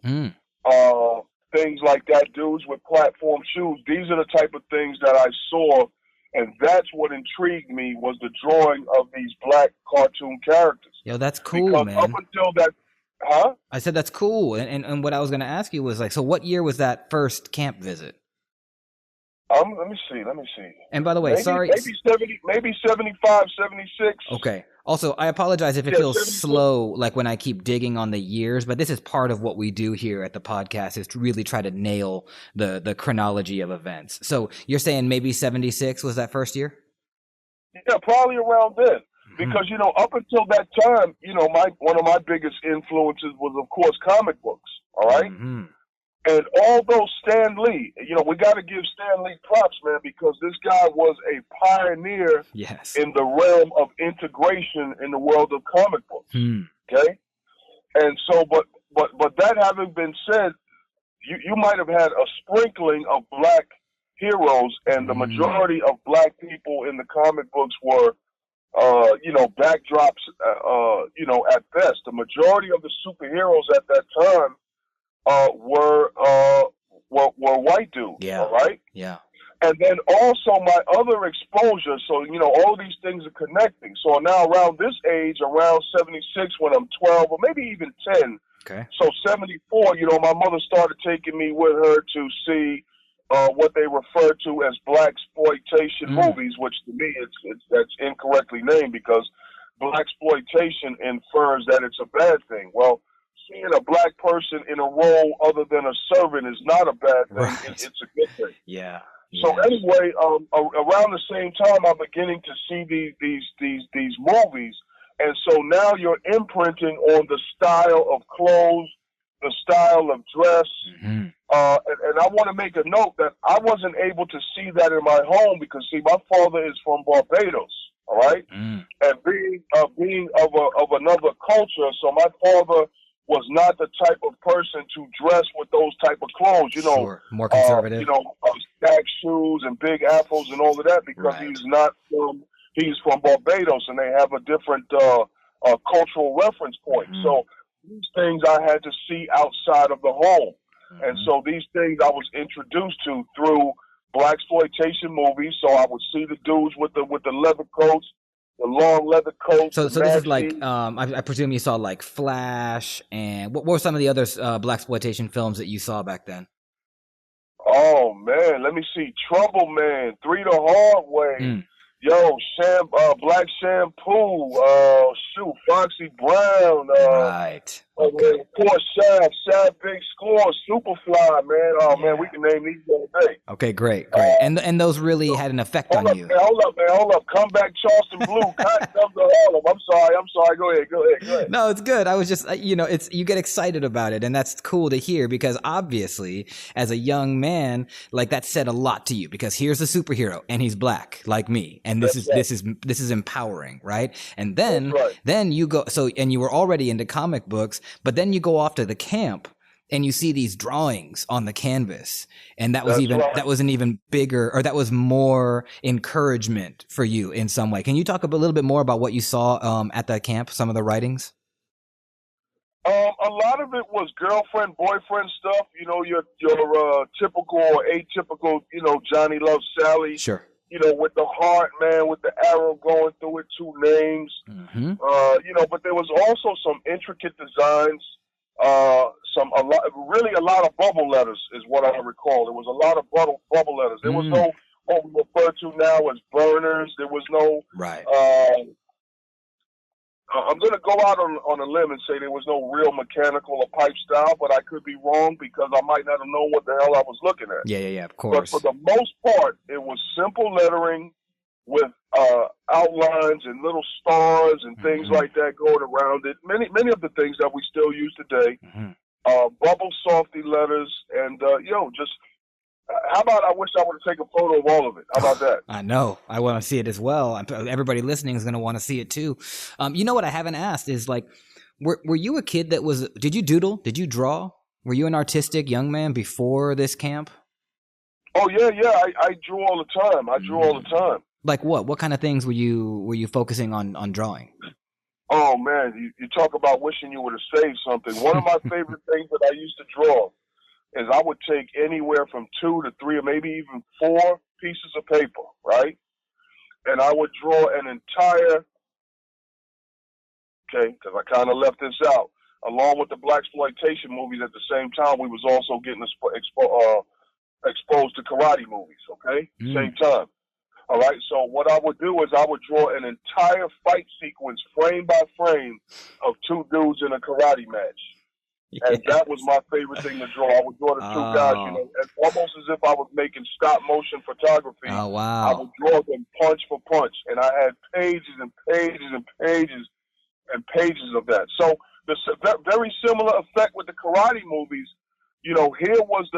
things like that, dudes with platform shoes. These are the type of things that I saw, and that's what intrigued me, was the drawing of these black cartoon characters. Yo, that's cool, because man. Up until that, I said that's cool, and what I was going to ask you was like, so what year was that first camp visit? Let me see. And by the way, maybe 75, 76. Okay. Also, I apologize if it feels slow, like when I keep digging on the years, but this is part of what we do here at the podcast, is to really try to nail the chronology of events. So you're saying maybe 76 was that first year? Yeah, probably around then. Because, up until that time, one of my biggest influences was, of course, comic books. All right? Mm-hmm. And although Stan Lee, we got to give Stan Lee props, man, because this guy was a pioneer in the realm of integration in the world of comic books. Okay? And so, but that having been said, you might have had a sprinkling of black heroes, and the majority of black people in the comic books were, backdrops, at best. The majority of the superheroes at that time were white dudes. Yeah. All right. Yeah. And then also my other exposure. So all these things are connecting. So now around this age, around 76, when I'm 12 or maybe even 10. Okay. So 74, my mother started taking me with her to see what they refer to as blaxploitation movies, which to me that's incorrectly named, because blaxploitation infers that it's a bad thing. Well, seeing a black person in a role other than a servant is not a bad thing. Right. It's a good thing. Yeah. So anyway, around the same time, I'm beginning to see these movies, and so now you're imprinting on the style of clothes, the style of dress, and I want to make a note that I wasn't able to see that in my home because, see, my father is from Barbados. All right, and being of another culture, so my father was not the type of person to dress with those type of clothes, Sure. More conservative, stacked shoes and big afros and all of that, because he's from Barbados, and they have a different cultural reference point. So these things I had to see outside of the home, and so these things I was introduced to through blaxploitation movies. So I would see the dudes with the leather coats, the long leather coats. So this is like, nasty. I presume you saw like Flash, and what were some of the other blaxploitation films that you saw back then? Oh man, let me see. Trouble Man, Three the Hard Way. Yo, Black Shampoo. Foxy Brown. Right. Okay. Poor Shaft, Big Score, Superfly, man. Oh man, we can name these all day. Okay, great. And those really had an effect on you. Hold up. Come back, Charleston Blue. Cotton comes to Harlem. I'm sorry. Go ahead. No, it's good. I was just, it's, you get excited about it, and that's cool to hear, because obviously, as a young man, like, that said a lot to you, because here's a superhero, and he's black, like me, and this is empowering, right? And then you go, and you were already into comic books, but then you go off to the camp and you see these drawings on the canvas, and that was that was an even bigger, or that was more encouragement for you in some way. Can you talk a little bit more about what you saw at that camp, some of the writings? A lot of it was girlfriend, boyfriend stuff, your typical or atypical, Johnny Loves Sally. Sure. With the heart, man, with the arrow going through it, two names. Mm-hmm. But there was also some intricate designs, a lot of bubble letters is what I recall. There was a lot of bubble letters. There was no what we refer to now as burners. There was no right. I'm going to go out on a limb and say there was no real mechanical or pipe style, but I could be wrong because I might not have known what the hell I was looking at. Yeah, of course. But for the most part, it was simple lettering with outlines and little stars and things like that going around it. Many of the things that we still use today. Bubble softy letters and, just... how about I wish I would have taken a photo of all of it? How about that? I know. I want to see it as well. Everybody listening is going to want to see it too. What I haven't asked is, like, were you a kid that was, did you doodle? Did you draw? Were you an artistic young man before this camp? Oh, yeah. I drew all the time. Like what? What kind of things were you focusing on drawing? Oh, man, you talk about wishing you would have saved something. One of my favorite things that I used to draw is I would take anywhere from 2 to 3 or maybe even 4 pieces of paper, right? And I would draw an entire, because I kind of left this out, along with the blaxploitation movies at the same time, we was also getting exposed to karate movies, okay? Same time. All right, so what I would do is I would draw an entire fight sequence, frame by frame, of 2 dudes in a karate match. And that was my favorite thing to draw. I would draw the 2 guys, almost as if I was making stop motion photography. Oh, wow. I would draw them punch for punch. And I had pages and pages and pages and pages of that. So the very similar effect with the karate movies. Here was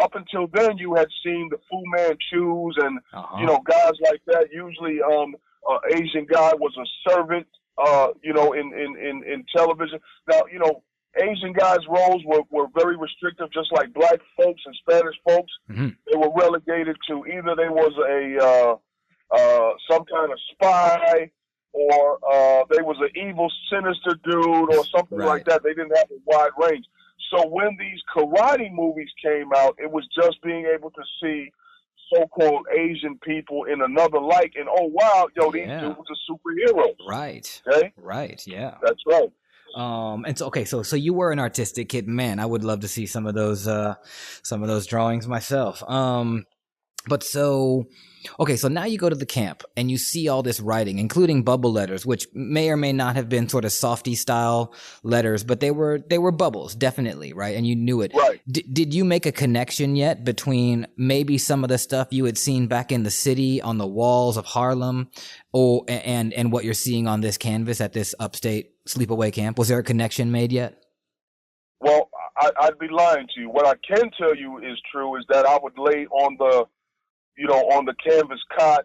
up until then you had seen the Fu Manchus and, guys like that. Usually Asian guy was a servant, in television. Now, Asian guys' roles were very restrictive, just like black folks and Spanish folks. They were relegated to either they was some kind of spy, or they was an evil, sinister dude, or something like that. They didn't have a wide range. So when these karate movies came out, it was just being able to see so-called Asian people in another light, and these dudes are superheroes. Right. Okay? Right. Yeah. That's right. And so you were an artistic kid. Man, I would love to see some of those drawings myself. So now you go to the camp and you see all this writing, including bubble letters, which may or may not have been sort of softy style letters, but they were bubbles, definitely, right? And you knew it. Right. Did you make a connection yet between maybe some of the stuff you had seen back in the city on the walls of Harlem, and what you're seeing on this canvas at this upstate sleepaway camp? Was there a connection made yet? Well, I'd be lying to you. What I can tell you is true is that I would lay on the canvas cot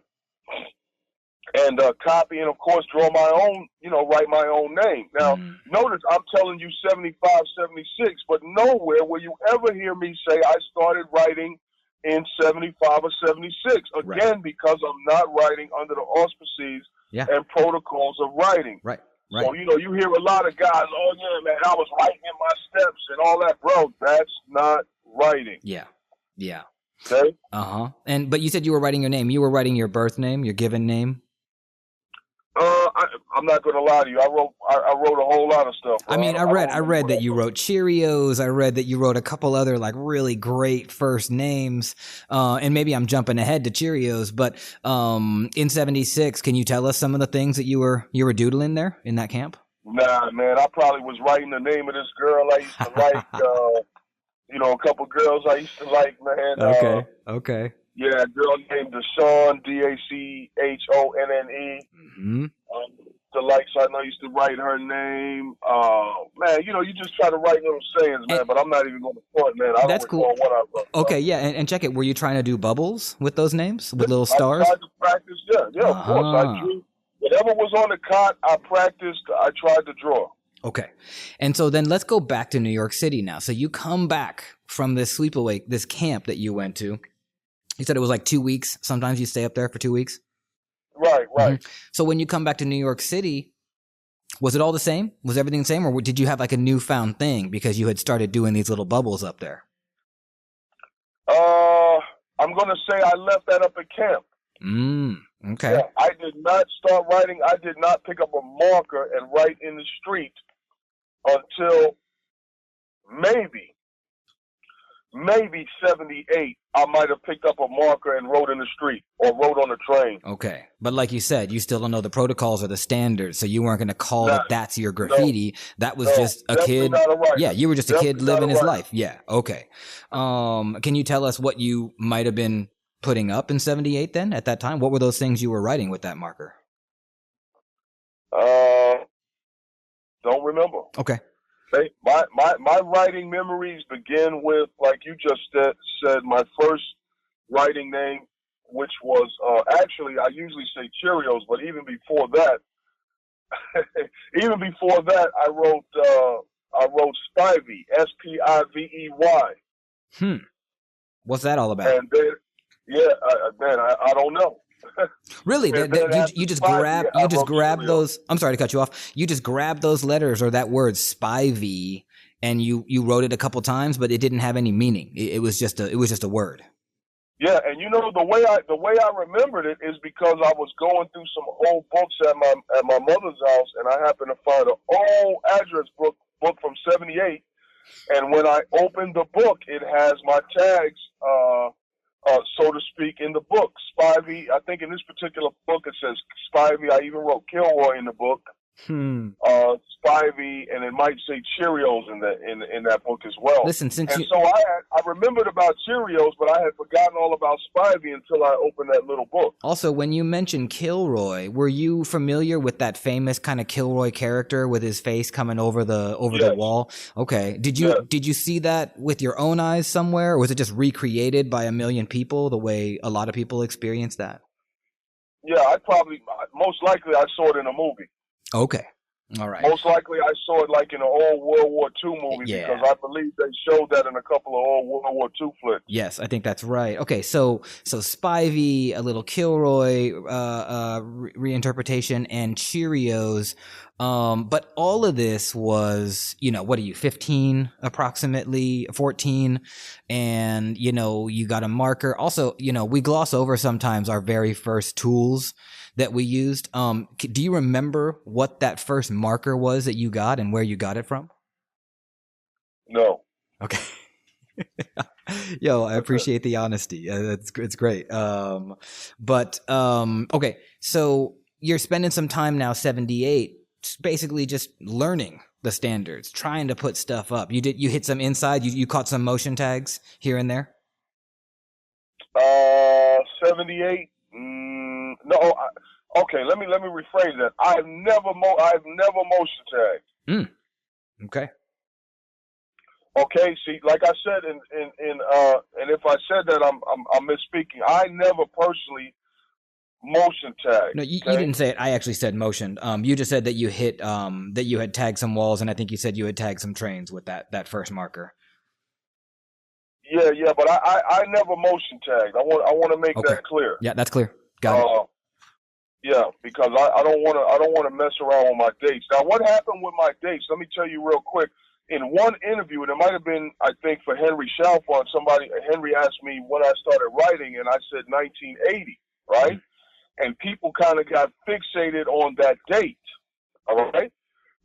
and copy, and of course draw my own, write my own name. Now, notice I'm telling you 75, 76, but nowhere will you ever hear me say I started writing in 75 or 76. Again, because I'm not writing under the auspices and protocols of writing. Right. So, you hear a lot of guys, oh, yeah, man, I was writing in my steps and all that. Bro, that's not writing. Yeah. Okay. But you said you were writing your name. You were writing your birth name, your given name. I'm not going to lie to you. I wrote a whole lot of stuff. Bro. I mean, I read that you wrote Cheerios. I read that you wrote a couple other like really great first names. And maybe I'm jumping ahead to Cheerios, but in '76, can you tell us some of the things that you were doodling there in that camp? Nah, man, I probably was writing the name of this girl I used to like. A couple girls I used to like, man. Okay. Yeah, a girl named Dachonne, Dachonne. Mm-hmm. The likes I know used to write her name. Man, you just try to write little sayings, man. But I'm not even going to point, man. I that's don't recall cool. what I wrote. Okay, yeah, and check it. Were you trying to do bubbles with those names, with little stars? I tried to practice. Yeah, of course. I drew whatever was on the cot. I practiced. I tried to draw. Okay, and so then let's go back to New York City now. So you come back from this sleepaway, this camp that you went to. You said it was like 2 weeks. Sometimes you stay up there for 2 weeks. Right. Mm-hmm. So when you come back to New York City, was it all the same? Was everything the same? Or did you have like a newfound thing because you had started doing these little bubbles up there? I'm going to say I left that up at camp. Okay. Yeah, I did not start writing. I did not pick up a marker and write in the street until maybe 78. I might have picked up a marker and wrote in the street or wrote on the train. Okay. But like you said, you still don't know the protocols or the standards, so you weren't going to call it that's your graffiti. That was just a kid. Yeah, you were just a kid living his life. Yeah. Okay. Can you tell us what you might have been putting up in 78 then at that time? What were those things you were writing with that marker? Don't remember. Okay. My writing memories begin with, like you just said, my first writing name, which was actually I usually say Cheerios, but even before that, I wrote Spivey, Spivey. What's that all about? And then, man, I don't know. Really? You just grab those. I'm sorry to cut you off. You just grabbed those letters or that word Spivey, and you wrote it a couple times, but it didn't have any meaning. It was just a word. Yeah, and the way I remembered it is because I was going through some old books at my mother's house, and I happened to find an old address book from '78, and when I opened the book, it has my tags. So to speak, in the book. Spivey, I think in this particular book it says Spivey. I even wrote Kilroy in the book. Spivey, and it might say Cheerios in that book as well. Listen, so I remembered about Cheerios, but I had forgotten all about Spivey until I opened that little book. Also, when you mentioned Kilroy, were you familiar with that famous kind of Kilroy character with his face coming over the wall? Okay. Did you see that with your own eyes somewhere, or was it just recreated by a million people the way a lot of people experience that? Yeah, most likely I saw it in a movie. Okay. All right. Most likely I saw it like in an old World War II movie because I believe they showed that in a couple of old World War II flicks. Yes, I think that's right. Okay, so Spivey, a little Kilroy reinterpretation, and Cheerios. But all of this was, what are you, 15 approximately, 14? And, you got a marker. Also, we gloss over sometimes our very first tools that we used. Do you remember what that first marker was that you got and where you got it from? No. Okay. Yo, I appreciate the honesty. It's great. Okay. So you're spending some time now, 78, basically just learning the standards, trying to put stuff up. You hit some inside, you caught some motion tags here and there? 78? No. Okay, let me rephrase that. I've never motion tagged. Okay. Okay. See, like I said, and if I said that, I'm misspeaking. I never personally motion tagged. No, you didn't say it. I actually said motion. You just said that you hit that you had tagged some walls, and I think you said you had tagged some trains with that first marker. Yeah, but I never motion tagged. I want to make that clear. Yeah, that's clear. Got it. Yeah, because I don't want to mess around with my dates. Now, what happened with my dates? Let me tell you real quick. in one interview, and it might have been, I think, for Henry Chalfant, Henry asked me when I started writing, and I said 1980, right? And people kind of got fixated on that date, all right?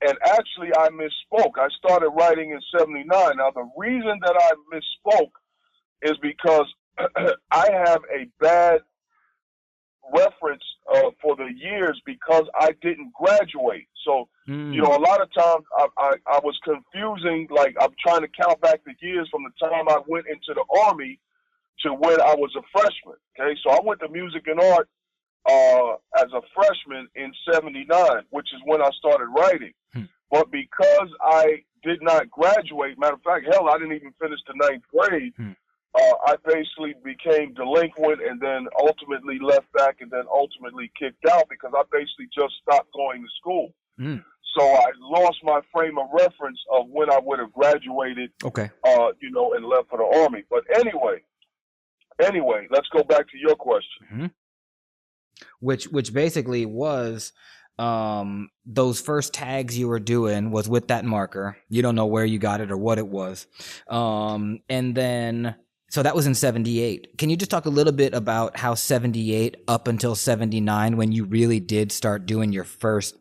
And actually, I misspoke. I started writing in 79. Now, the reason that I misspoke is because I have a bad reference for the years because I didn't graduate. So, you know, a lot of times I was confusing, like I'm trying to count back the years from the time I went into the Army to when I was a freshman. Okay, so I went to music and art as a freshman in 79, which is when I started writing. But because I did not graduate, matter of fact, hell, I didn't even finish the 9th grade, I basically became delinquent and then ultimately left back and then ultimately kicked out because I basically just stopped going to school. So I lost my frame of reference of when I would have graduated, you know, and left for the Army. But anyway, let's go back to your question. Which basically was those first tags you were doing was with that marker. You don't know where you got it or what it was. And then, so that was in 78. Can you just talk a little bit about how 78 up until 79, when you really did start doing your first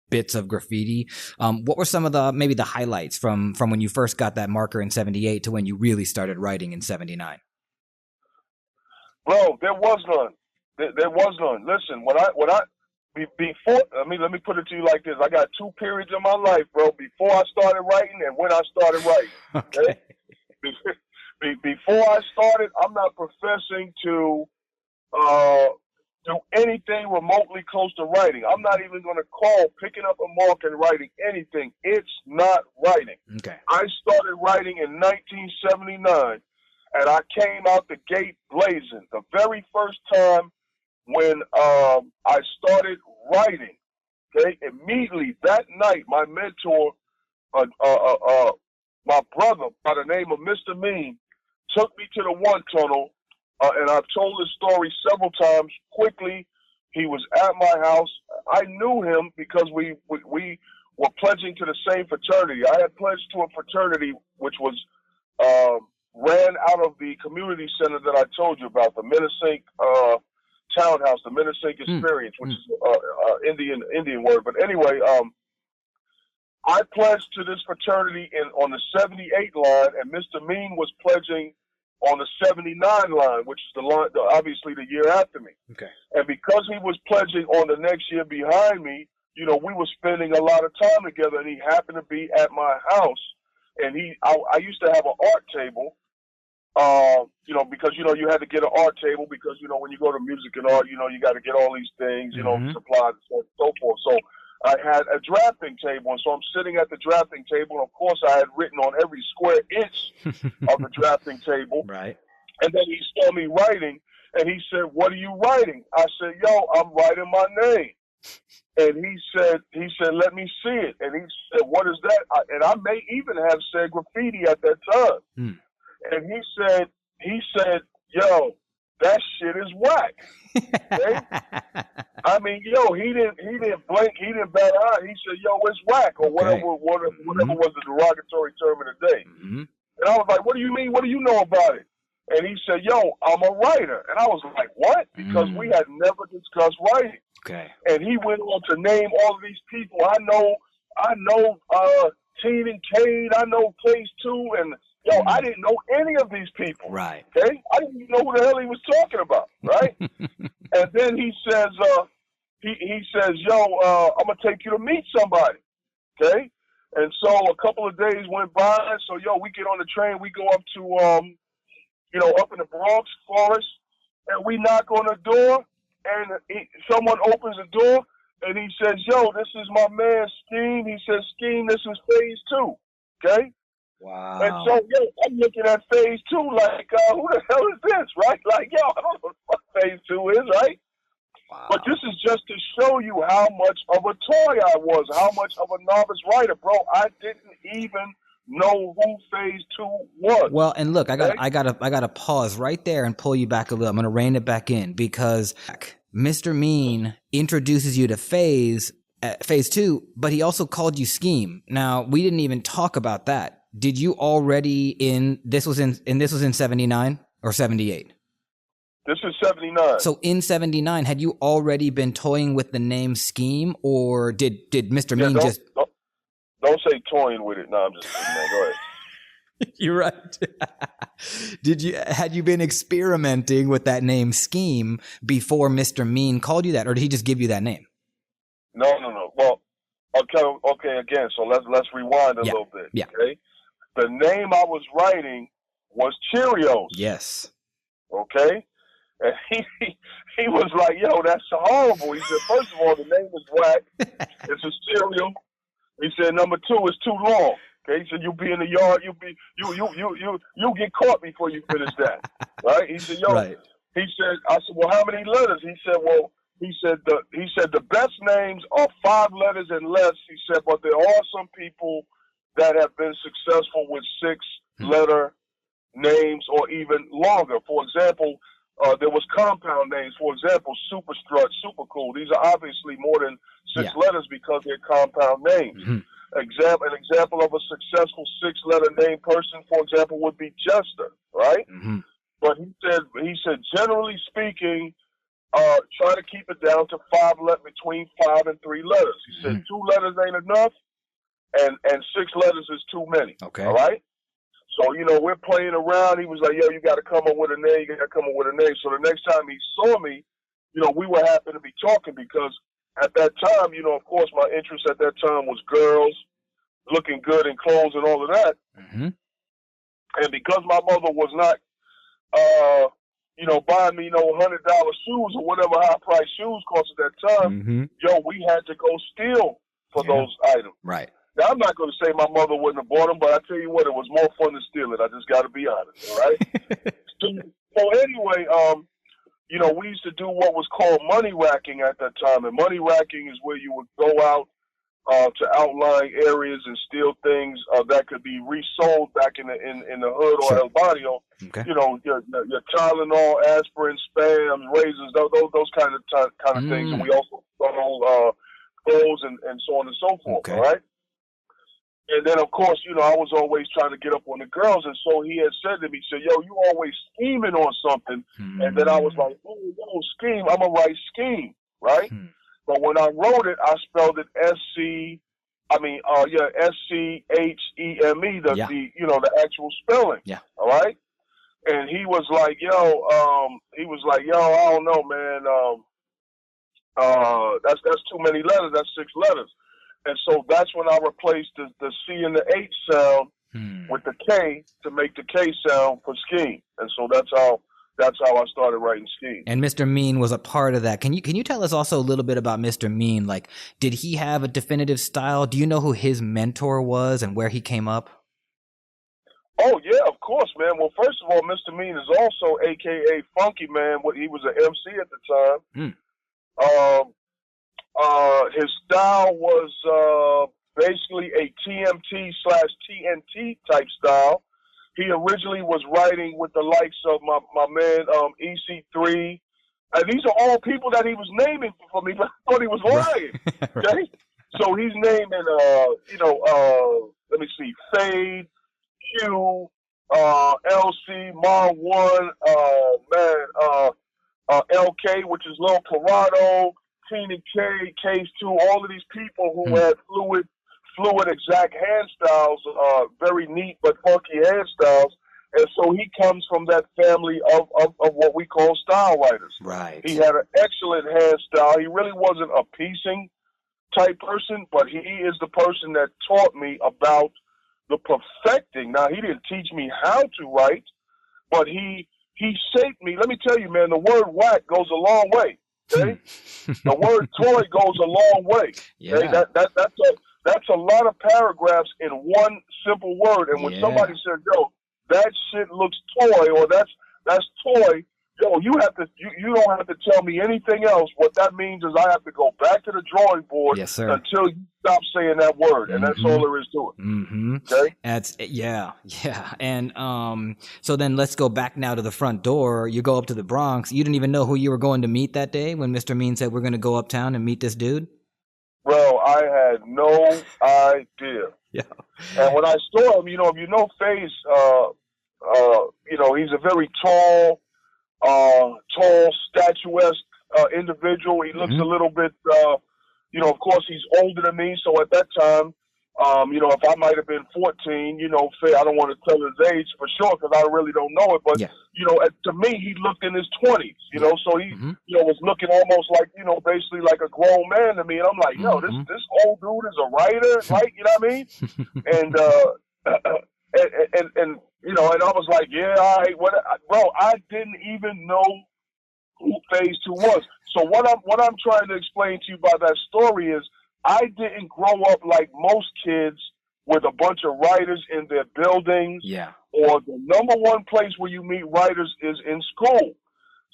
bits of graffiti, what were some of the, maybe the highlights from when you first got that marker in 78 to when you really started writing in 79? Bro, there was none. There was none. Listen, before, let me put it to you like this. I got 2 periods in my life, bro, before I started writing and when I started writing. Okay? Before I started, I'm not professing to do anything remotely close to writing. I'm not even going to call picking up a mark and writing anything. It's not writing. Okay. I started writing in 1979, and I came out the gate blazing. The very first time when I started writing, okay, immediately that night, my mentor, my brother by the name of Mr. Mean, took me to the One Tunnel, and I've told this story several times. Quickly, he was at my house. I knew him because we were pledging to the same fraternity. I had pledged to a fraternity which was ran out of the community center that I told you about, the Minnesink townhouse, the Minnesink Experience, which is Indian word. But anyway, I pledged to this fraternity on the 78 line, and Mr. Mean was pledging on the 79 line, which is the line, obviously the year after me. Okay. And because he was pledging on the next year behind me, you know, we were spending a lot of time together, and he happened to be at my house. And I used to have an art table. You know, because, you know, you had to get an art table because, you know, when you go to music and art, you know, you got to get all these things, you know, supplies and so forth. So I had a drafting table, and so I'm sitting at the drafting table, and of course I had written on every square inch of the drafting table. Right. And then he saw me writing, and he said, "What are you writing?" I said, "Yo, I'm writing my name." And he said, "Let me see it." And he said, "What is that?" And I may even have said graffiti at that time. And he said, "Yo, that shit is whack." Okay? I mean, yo, he didn't blink, he didn't bat an eye. He said, "Yo, it's whack," or whatever was the derogatory term of the day. And I was like, "What do you mean? What do you know about it?" And he said, "Yo, I'm a writer." And I was like, "What?" Because we had never discussed writing. Okay. And he went on to name all of these people. I know Teen and Cade, I know Phase 2, and yo, I didn't know any of these people. Right. Okay? I didn't even know who the hell he was talking about. Right? And then he says, he says, "Yo, I'm gonna take you to meet somebody." Okay? And so a couple of days went by. So yo, we get on the train, we go up to you know, up in the Bronx Forest, and we knock on the door, and someone opens the door, and he says, "Yo, this is my man Skeme." He says, "Skeme, this is Phase 2." Okay? Wow. And so, yo, I'm looking at Phase 2 like, who the hell is this, right? Like, yo, I don't know what Phase 2 is, right? Wow. But this is just to show you how much of a toy I was, how much of a novice writer, bro. I didn't even know who Phase 2 was. Well, and look, I gotta pause right there and pull you back a little. I'm gonna rein it back in because Mr. Mean introduces you to Phase 2, but he also called you Skeme. Now, we didn't even talk about that. did you already this was in 79 or 78? This is 79. So in 79, had you already been toying with the name Skeme, or did Mr. Mean just... Don't say toying with it. No, I'm just kidding, man. Go ahead. You're right. Had you been experimenting with that name Skeme before Mr. Mean called you that, or did he just give you that name? No. Well, okay, again, so let's rewind a little bit. Yeah. Okay? The name I was writing was Cheerios. Yes. Okay? And he was like, yo, that's horrible. He said, first of all, the name is whack. It's a cereal. He said, number two, it's too long. Okay, he said, you'll be in the yard, you'll get caught before you finish that. Right? He said, yo, right. He said, I said, well, how many letters? He said, the best names are 5 letters and less. He said, but there are some people that have been successful with 6-letter names or even longer. For example, there was compound names. For example, Super Strut, Super Cool. These are obviously more than 6 letters because they're compound names. Mm-hmm. An example of a successful 6-letter name person, for example, would be Jester, right? Mm-hmm. But he said, generally speaking, try to keep it down to between 5 and 3 letters. He said 2 letters ain't enough, and 6 letters is too many. Okay. All right. So, we're playing around. He was like, yo, you got to come up with a name. You got to come up with a name. So the next time he saw me, we were happy to be talking because at that time, of course, my interest at that time was girls, looking good in clothes and all of that. Mm-hmm. And because my mother was not, buying me $100 shoes or whatever high-priced shoes cost at that time, we had to go steal for those items. Right. Now, I'm not going to say my mother wouldn't have bought them, but I tell you what, it was more fun to steal it. I just got to be honest, all right? So anyway, we used to do what was called money racking at that time, and money racking is where you would go out to outlying areas and steal things that could be resold back in the hood or El Barrio. Okay. Your Tylenol, aspirin, Spam, razors, those kind of things. And we also stole clothes and so on and so forth. Okay. All right. And then, of course, I was always trying to get up on the girls. And so he had said to me, he said, yo, you always scheming on something. And then I was like, oh, scheme. I'm going to write scheme, right? But when I wrote it, I spelled it S-C-H-E-M-E, the actual spelling. Yeah. All right? And he was like, yo, I don't know, man. That's too many letters. That's 6 letters. And so that's when I replaced the C and the H sound with the K to make the K sound for scheme. And so that's how I started writing Skeme. And Mr. Mean was a part of that. Can you tell us also a little bit about Mr. Mean? Like, did he have a definitive style? Do you know who his mentor was and where he came up? Oh, yeah, of course, man. Well, first of all, Mr. Mean is also a.k.a. Funky Man. He was an MC at the time. His style was basically a TMT/TNT type style. He originally was writing with the likes of my man EC3. And these are all people that he was naming for me, but I thought he was lying. Okay? So he's naming, let me see, Fade, Q, LC, Mar 1, LK, which is Lil Parado, Tina K, Case 2, all of these people who had fluid exact hand styles, very neat but funky hand styles. And so he comes from that family of what we call style writers. Right. He had an excellent hand style. He really wasn't a piecing type person, but he is the person that taught me about the perfecting. Now, he didn't teach me how to write, but he shaped me. Let me tell you, man, the word whack goes a long way. Okay? The word toy goes a long way. Okay? Yeah. That's a lot of paragraphs in one simple word. And when somebody says, yo, that shit looks toy, or that's toy, yo, you don't have to tell me anything else. What that means is I have to go back to the drawing board until you stop saying that word. And that's all there is to it. Mm-hmm. Okay? Yeah. And so then let's go back now to the front door. You go up to the Bronx. You didn't even know who you were going to meet that day when Mr. Mean said, we're going to go uptown and meet this dude? Bro, I had no idea. Yeah. And when I saw him, if you know FaZe, he's a very tall, statuesque individual. He looks a little bit, of course, he's older than me. So at that time, if I might have been 14, I don't want to tell his age for sure because I really don't know it. But, to me, he looked in his 20s, so he, was looking almost like, basically like a grown man to me. And I'm like, this old dude is a writer, right? You know what I mean? And I was like, yeah, all right, bro, I didn't even know who Phase 2 was. So what I'm trying to explain to you by that story is I didn't grow up like most kids with a bunch of writers in their buildings. Yeah. Or the number one place where you meet writers is in school.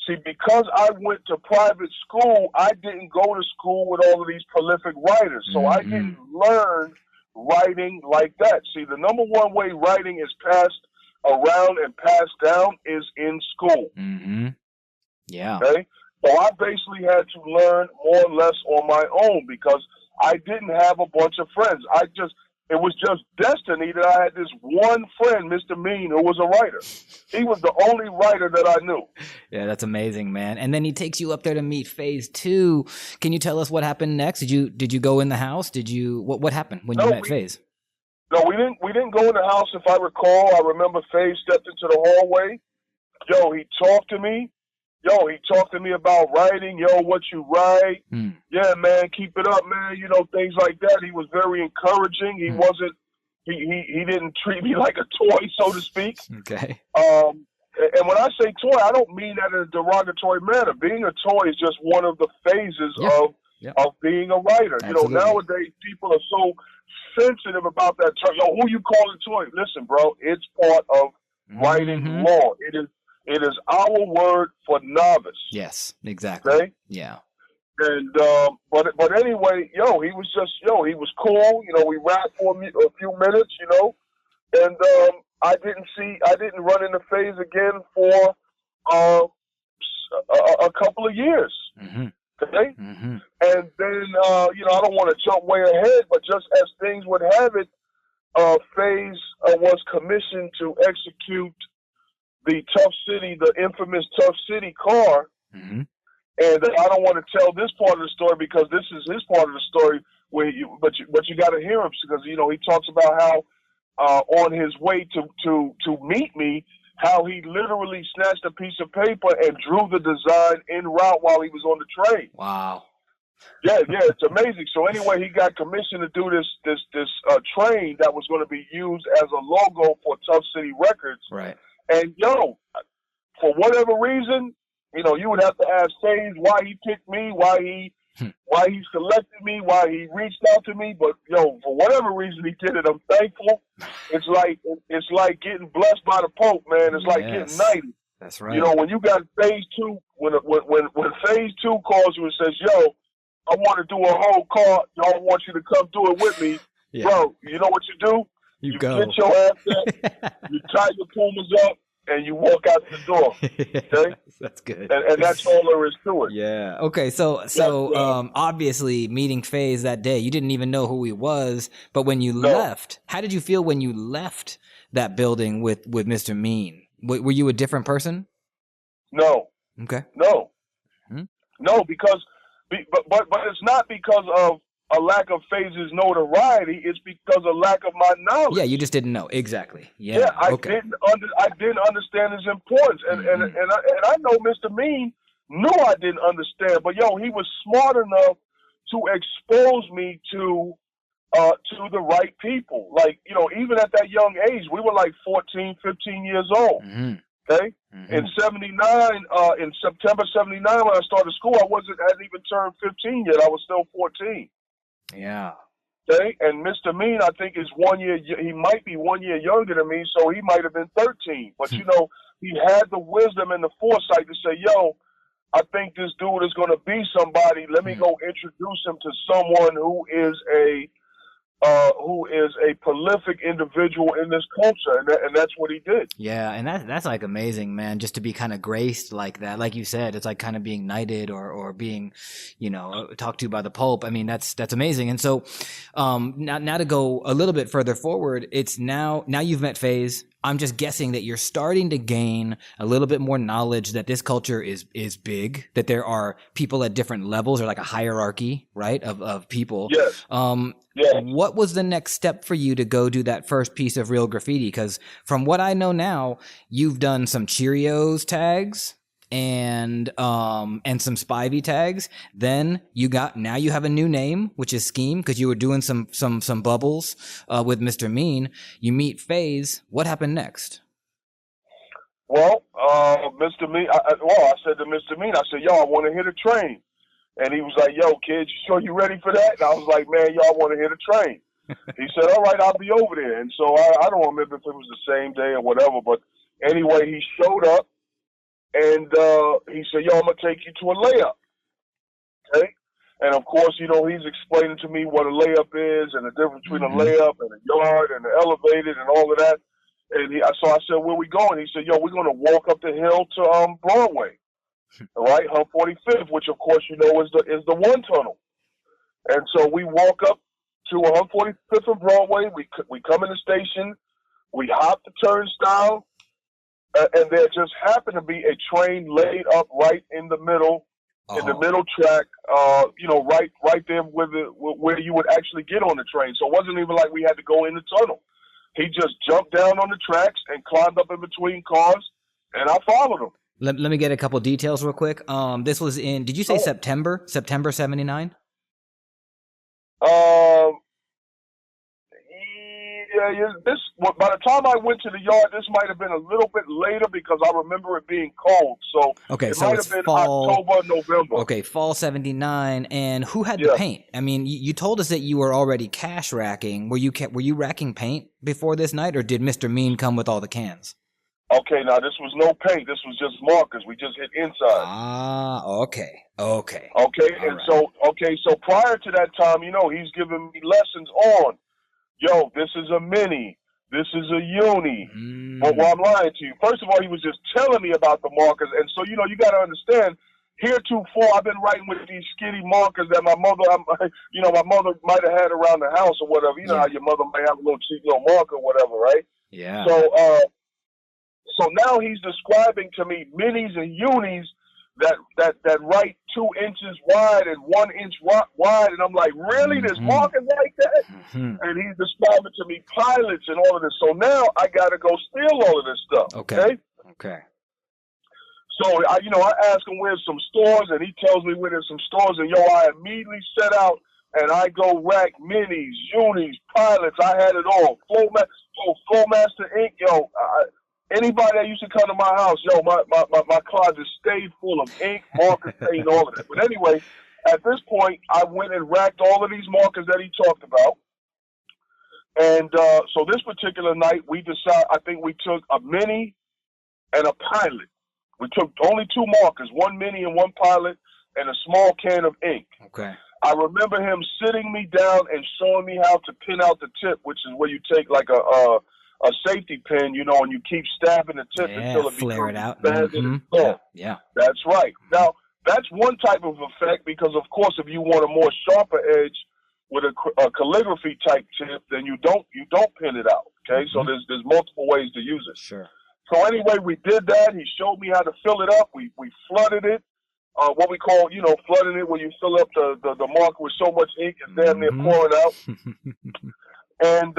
See, because I went to private school, I didn't go to school with all of these prolific writers. So I didn't learn writing like that. See, the number one way writing is passed around and passed down is in school. Mm-hmm. Yeah. Okay? So I basically had to learn more or less on my own because I didn't have a bunch of friends. It was just destiny that I had this one friend, Mr. Mean, who was a writer. He was the only writer that I knew. Yeah, that's amazing, man. And then he takes you up there to meet Phase 2. Can you tell us what happened next? Did you go in the house? What happened when you met Phase? No, we didn't go in the house. If I recall, I remember Phase stepped into the hallway. He talked to me. He talked to me about writing. What you write? Yeah, man, keep it up, man. Things like that. He was very encouraging. He wasn't. He didn't treat me like a toy, so to speak. Okay. And when I say toy, I don't mean that in a derogatory manner. Being a toy is just one of the phases of being a writer. Absolutely. Nowadays people are so sensitive about that term. Who you call a toy? Listen, bro, it's part of writing law. It is our word for novice. Yes, exactly. Okay? Yeah. And but anyway, he was just he was cool. We rapped for a few minutes, and I didn't run into Phase again for a couple of years. Okay, and then I don't want to jump way ahead, but just as things would have it, Phase was commissioned to execute the infamous Tough City car. And I don't want to tell this part of the story because this is his part of the story. But you got to hear him because he talks about how on his way to meet me, how he literally snatched a piece of paper and drew the design en route while he was on the train. Wow. Yeah, it's amazing. So anyway, he got commissioned to do this train that was going to be used as a logo for Tough City Records. Right. And for whatever reason, you would have to ask Phase why he picked me, why he selected me, why he reached out to me. But for whatever reason he did it, I'm thankful. It's like getting blessed by the Pope, man. It's like getting knighted. That's right. When you got Phase 2, when Phase 2 calls you and says, I want to do a whole car, I want you to come do it with me, bro. You know what you do? You go. Get your ass there, you tie your Pumas up, and you walk out the door. Okay? That's good. And that's all there is to it. Yeah. Okay. So obviously meeting Phase that day, you didn't even know who he was. But when you left, how did you feel when you left that building with Mr. Mean? Were you a different person? No. Okay. No. No, because but it's not because of a lack of Phase's notoriety. It's because of lack of my knowledge. Yeah, you just didn't know exactly. Yeah, I didn't understand his importance, and I know Mr. Mean knew I didn't understand, but he was smart enough to expose me to the right people. Like even at that young age, we were like 14, 15 years old. Okay. In '79, in September '79, when I started school, hadn't even turned 15 yet. I was still 14. Yeah. Okay, and Mr. Mean, I think, is 1 year. He might be 1 year younger than me, so he might have been 13. But he had the wisdom and the foresight to say, I think this dude is going to be somebody. Let me go introduce him to someone who is who is a prolific individual in this culture, and that's what he did. Yeah, and that's like amazing, man. Just to be kind of graced like that, like you said, it's like kind of being knighted or being, talked to by the Pope. I mean, that's amazing. And so, now to go a little bit further forward, it's now you've met FaZe. I'm just guessing that you're starting to gain a little bit more knowledge that this culture is big, that there are people at different levels, or like a hierarchy, right, of people. Yes. Yes. What was the next step for you to go do that first piece of real graffiti? Because from what I know now, you've done some Cheerios tags and some Spivey tags. Then you have a new name, which is Skeme, because you were doing some bubbles with Mr. Mean. You meet FaZe. What happened next? Well, Mr. Mean, I said to Mr. Mean, I said, yo, I want to hit a train. And he was like, yo, kid, you sure you ready for that? And I was like, man, y'all want to hit a train. He said, all right, I'll be over there. And so I don't remember if it was the same day or whatever, but anyway, he showed up and he said, yo, I'm going to take you to a layup. Okay? And of course, he's explaining to me what a layup is and the difference between a layup and a yard and the elevated and all of that. And so I said, where we going? He said, yo, we're going to walk up the hill to Broadway. All right, 145th, which of course is the one tunnel, and so we walk up to 145th and Broadway. We come in the station, we hop the turnstile, and there just happened to be a train laid up right in the middle, in the middle track. Right there where you would actually get on the train. So it wasn't even like we had to go in the tunnel. He just jumped down on the tracks and climbed up in between cars, and I followed him. Let me get a couple details real quick. This was in, did you say September 79? By the time I went to the yard, this might have been a little bit later because I remember it being cold. So it might have been fall, October, November. Okay, fall 79. And who had the paint? I mean, you told us that you were already cash racking. Were you racking paint before this night, or did Mr. Mean come with all the cans? Okay, now this was no paint. This was just markers. We just hit inside. Okay. Okay, and right. So prior to that time, he's giving me lessons on, yo, this is a mini, this is a uni. But I'm lying to you. First of all, he was just telling me about the markers, and so you got to understand. Heretofore, I've been writing with these skinny markers that my mother might have had around the house or whatever. You know how your mother might have a little cheap little marker or whatever, right? Yeah. So now he's describing to me minis and unis that write 2 inches wide and 1 inch wide, and I'm like, really? There's markers like that? And he's describing to me pilots and all of this. So now I got to go steal all of this stuff. Okay. So I ask him where's some stores, and he tells me where there's some stores, and I immediately set out and I go rack minis, unis, pilots. I had it all. Flowmaster ink, anybody that used to come to my house, my closet stayed full of ink, markers, paint, all of that. But anyway, at this point, I went and racked all of these markers that he talked about. And so this particular night, I think we took a mini and a pilot. We took only 2 markers, 1 mini and 1 pilot, and a small can of ink. Okay. I remember him sitting me down and showing me how to pin out the tip, which is where you take like a safety pin, and you keep stabbing the tip until it flare it out. Yeah, that's right. Now, that's one type of effect because, of course, if you want a more sharper edge with a calligraphy type tip, then you don't pin it out. Okay, so there's multiple ways to use it. Sure. So anyway, we did that. He showed me how to fill it up. We flooded it. What we call, flooding it, where you fill up the marker with so much ink it's damn near pouring out. And,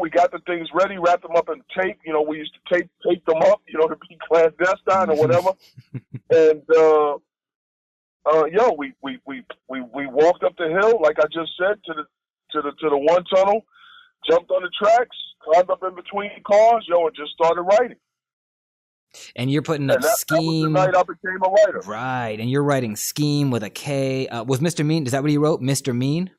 we got the things ready, wrapped them up in tape. We used to tape them up, to be clandestine or whatever. And, we walked up the hill, like I just said, to the one tunnel, jumped on the tracks, climbed up in between cars, and just started writing. And you're putting up That was Skeme. the night I became a writer. Right, and you're writing Skeme with a K. Was Mr. Mean, is that what he wrote, Mr. Mean?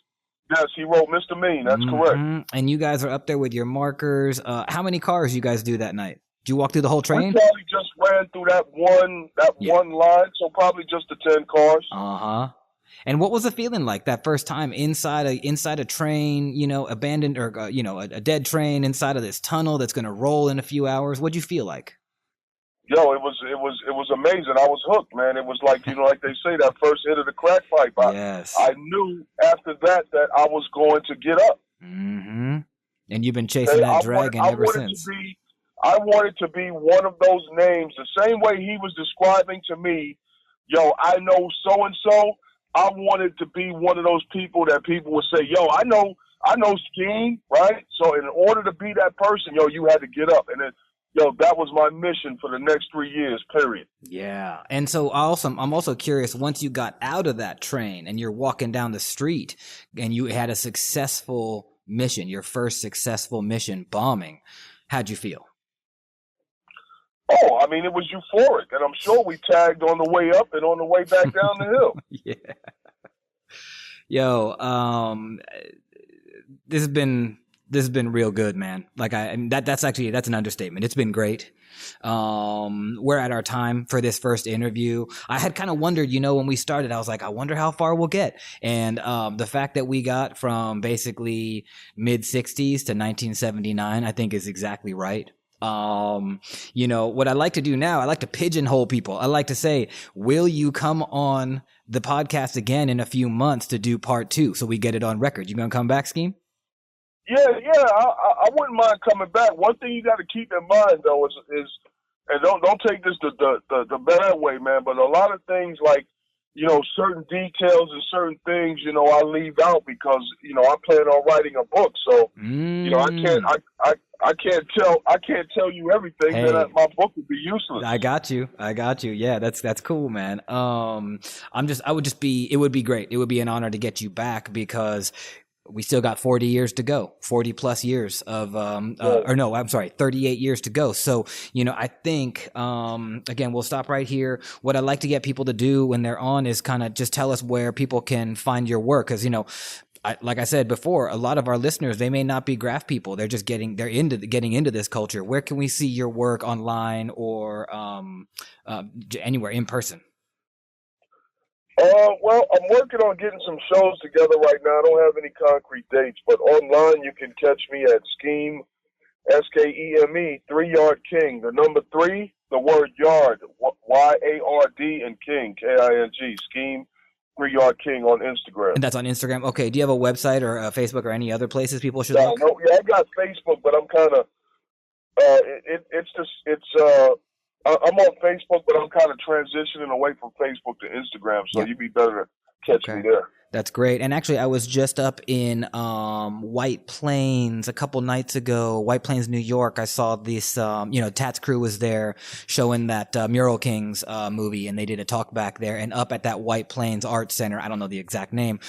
Yes, he wrote Mr. Mean. That's correct. And you guys are up there with your markers. How many cars you guys do that night? Did you walk through the whole train? We probably just ran through that one line, so probably just the 10 cars. And what was the feeling like that first time inside a train, you know, abandoned or you know, a dead train inside of this tunnel that's going to roll in a few hours? What'd you feel like? Yo, it was amazing. I was hooked, man. It was like, you know, like they say, that first hit of the crack pipe. Yes. I knew after that I was going to get up. Mm-hmm. And you've been chasing that dragon ever since. I wanted to be one of those names, the same way he was describing to me, yo, I know so-and-so. I wanted to be one of those people that people would say, yo, I know Skeme, right? So in order to be that person, yo, you had to get up. And then, yo, that was my mission for the next 3 years, period. Yeah. And so I'm also curious, once you got out of that train and you're walking down the street and you had a successful mission, your first successful mission, bombing, how'd you feel? Oh, I mean, it was euphoric. And I'm sure we tagged on the way up and on the way back down the hill. Yeah. Yo, this has been real good, man. Like that's an understatement. It's been great. We're at our time for this first interview. I had kind of wondered, you know, when we started, I was like, I wonder how far we'll get. And the fact that we got from basically mid 60s to 1979, I think is exactly right. You know, what I like to do now, I like to pigeonhole people. I like to say, will you come on the podcast again in a few months to do part 2 so we get it on record? You gonna come back, Skeme? Yeah, I wouldn't mind coming back. One thing you got to keep in mind though is and don't take this the bad way, man, but a lot of things like, you know, certain details and certain things, you know, I leave out because, you know, I plan on writing a book. So, you know, I can't tell you everything. Hey, that my book would be useless. I got you. Yeah, that's cool, man. It would be great. It would be an honor to get you back because we still got 40 years to go, 40 plus years of, 38 years to go. So, you know, I think, again, we'll stop right here. What I'd like to get people to do when they're on is kind of just tell us where people can find your work. Cause, you know, like I said before, a lot of our listeners, they may not be graph people. They're just getting into this culture. Where can we see your work online or, anywhere in person? Well, I'm working on getting some shows together right now. I don't have any concrete dates, but online you can catch me at Skeme, Skeme, 3 Yard King. The number 3, the word yard, YARD, and King, KING. Skeme, 3 Yard King on Instagram. And that's on Instagram. Okay. Do you have a website or a Facebook or any other places people should look? No, yeah, I got Facebook, but I'm kind of. I'm on Facebook, but I'm kind of transitioning away from Facebook to Instagram, so you'd be better to catch me there. That's great. And actually, I was just up in White Plains a couple nights ago, White Plains, New York. I saw this, Tats Crew was there showing that Mural Kings movie, and they did a talk back there. And up at that White Plains Art Center, I don't know the exact name,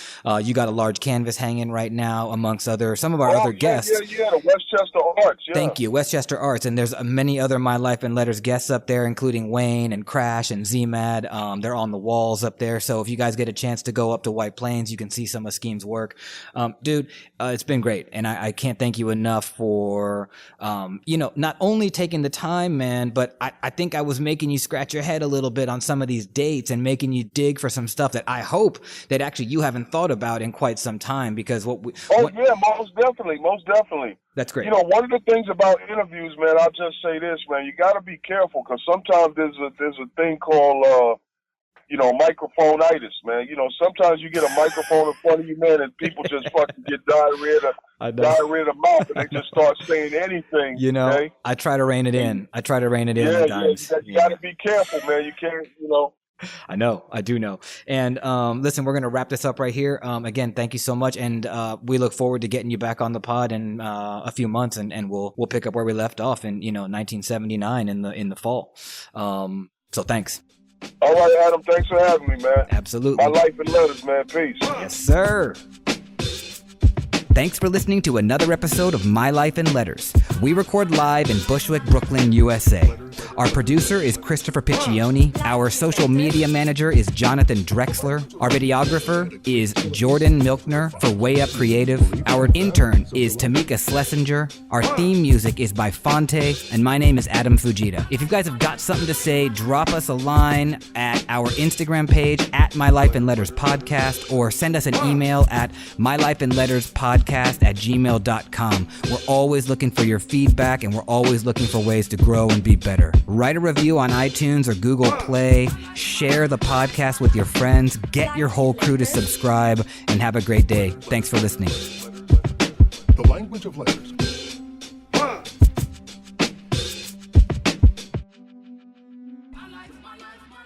you got a large canvas hanging right now amongst some of our other guests. Yeah, the Westchester Arts. Yeah. Thank you, Westchester Arts. And there's many other My Life in Letters guests up there, including Wayne and Crash and Z-Mad. They're on the walls up there. So if you guys get a chance to go up to White Plains, you can see some of Skeme's work. Dude, it's been great. And I can't thank you enough for, not only taking the time, man, but I think I was making you scratch your head a little bit on some of these dates and making you dig for some stuff that I hope that actually you haven't thought about in quite some time because yeah, most definitely. That's great. You know, one of the things about interviews, man, I'll just say this, man, you got to be careful because sometimes there's a thing called, microphone-itis, man. You know, sometimes you get a microphone in front of you, man, and people just fucking get diarrhea of the mouth, and they just start saying anything. You know, okay? I try to rein it in. Yeah, you got to be careful, man. You can't, I know. I do know. And listen, we're going to wrap this up right here. Again, thank you so much. And we look forward to getting you back on the pod in a few months and we'll pick up where we left off in, 1979 in the fall. So thanks. All right, Adam. Thanks for having me, man. Absolutely. My Life in Letters, man. Peace. Yes, sir. Thanks for listening to another episode of My Life in Letters. We record live in Bushwick, Brooklyn, USA. Our producer is Christopher Piccioni. Our social media manager is Jonathan Drexler. Our videographer is Jordan Milkner for Way Up Creative. Our intern is Tamika Schlesinger. Our theme music is by Fonte. And my name is Adam Fujita. If you guys have got something to say, drop us a line at our Instagram page at My Life in Letters Podcast, or send us an email at mylifeinletterspodcast@gmail.com. We're always looking for your feedback, and we're always looking for ways to grow and be better. Write a review on iTunes or Google Play. Share the podcast with your friends. Get your whole crew to subscribe, and have a great day. Thanks for listening. The language of letters. My life, my life, my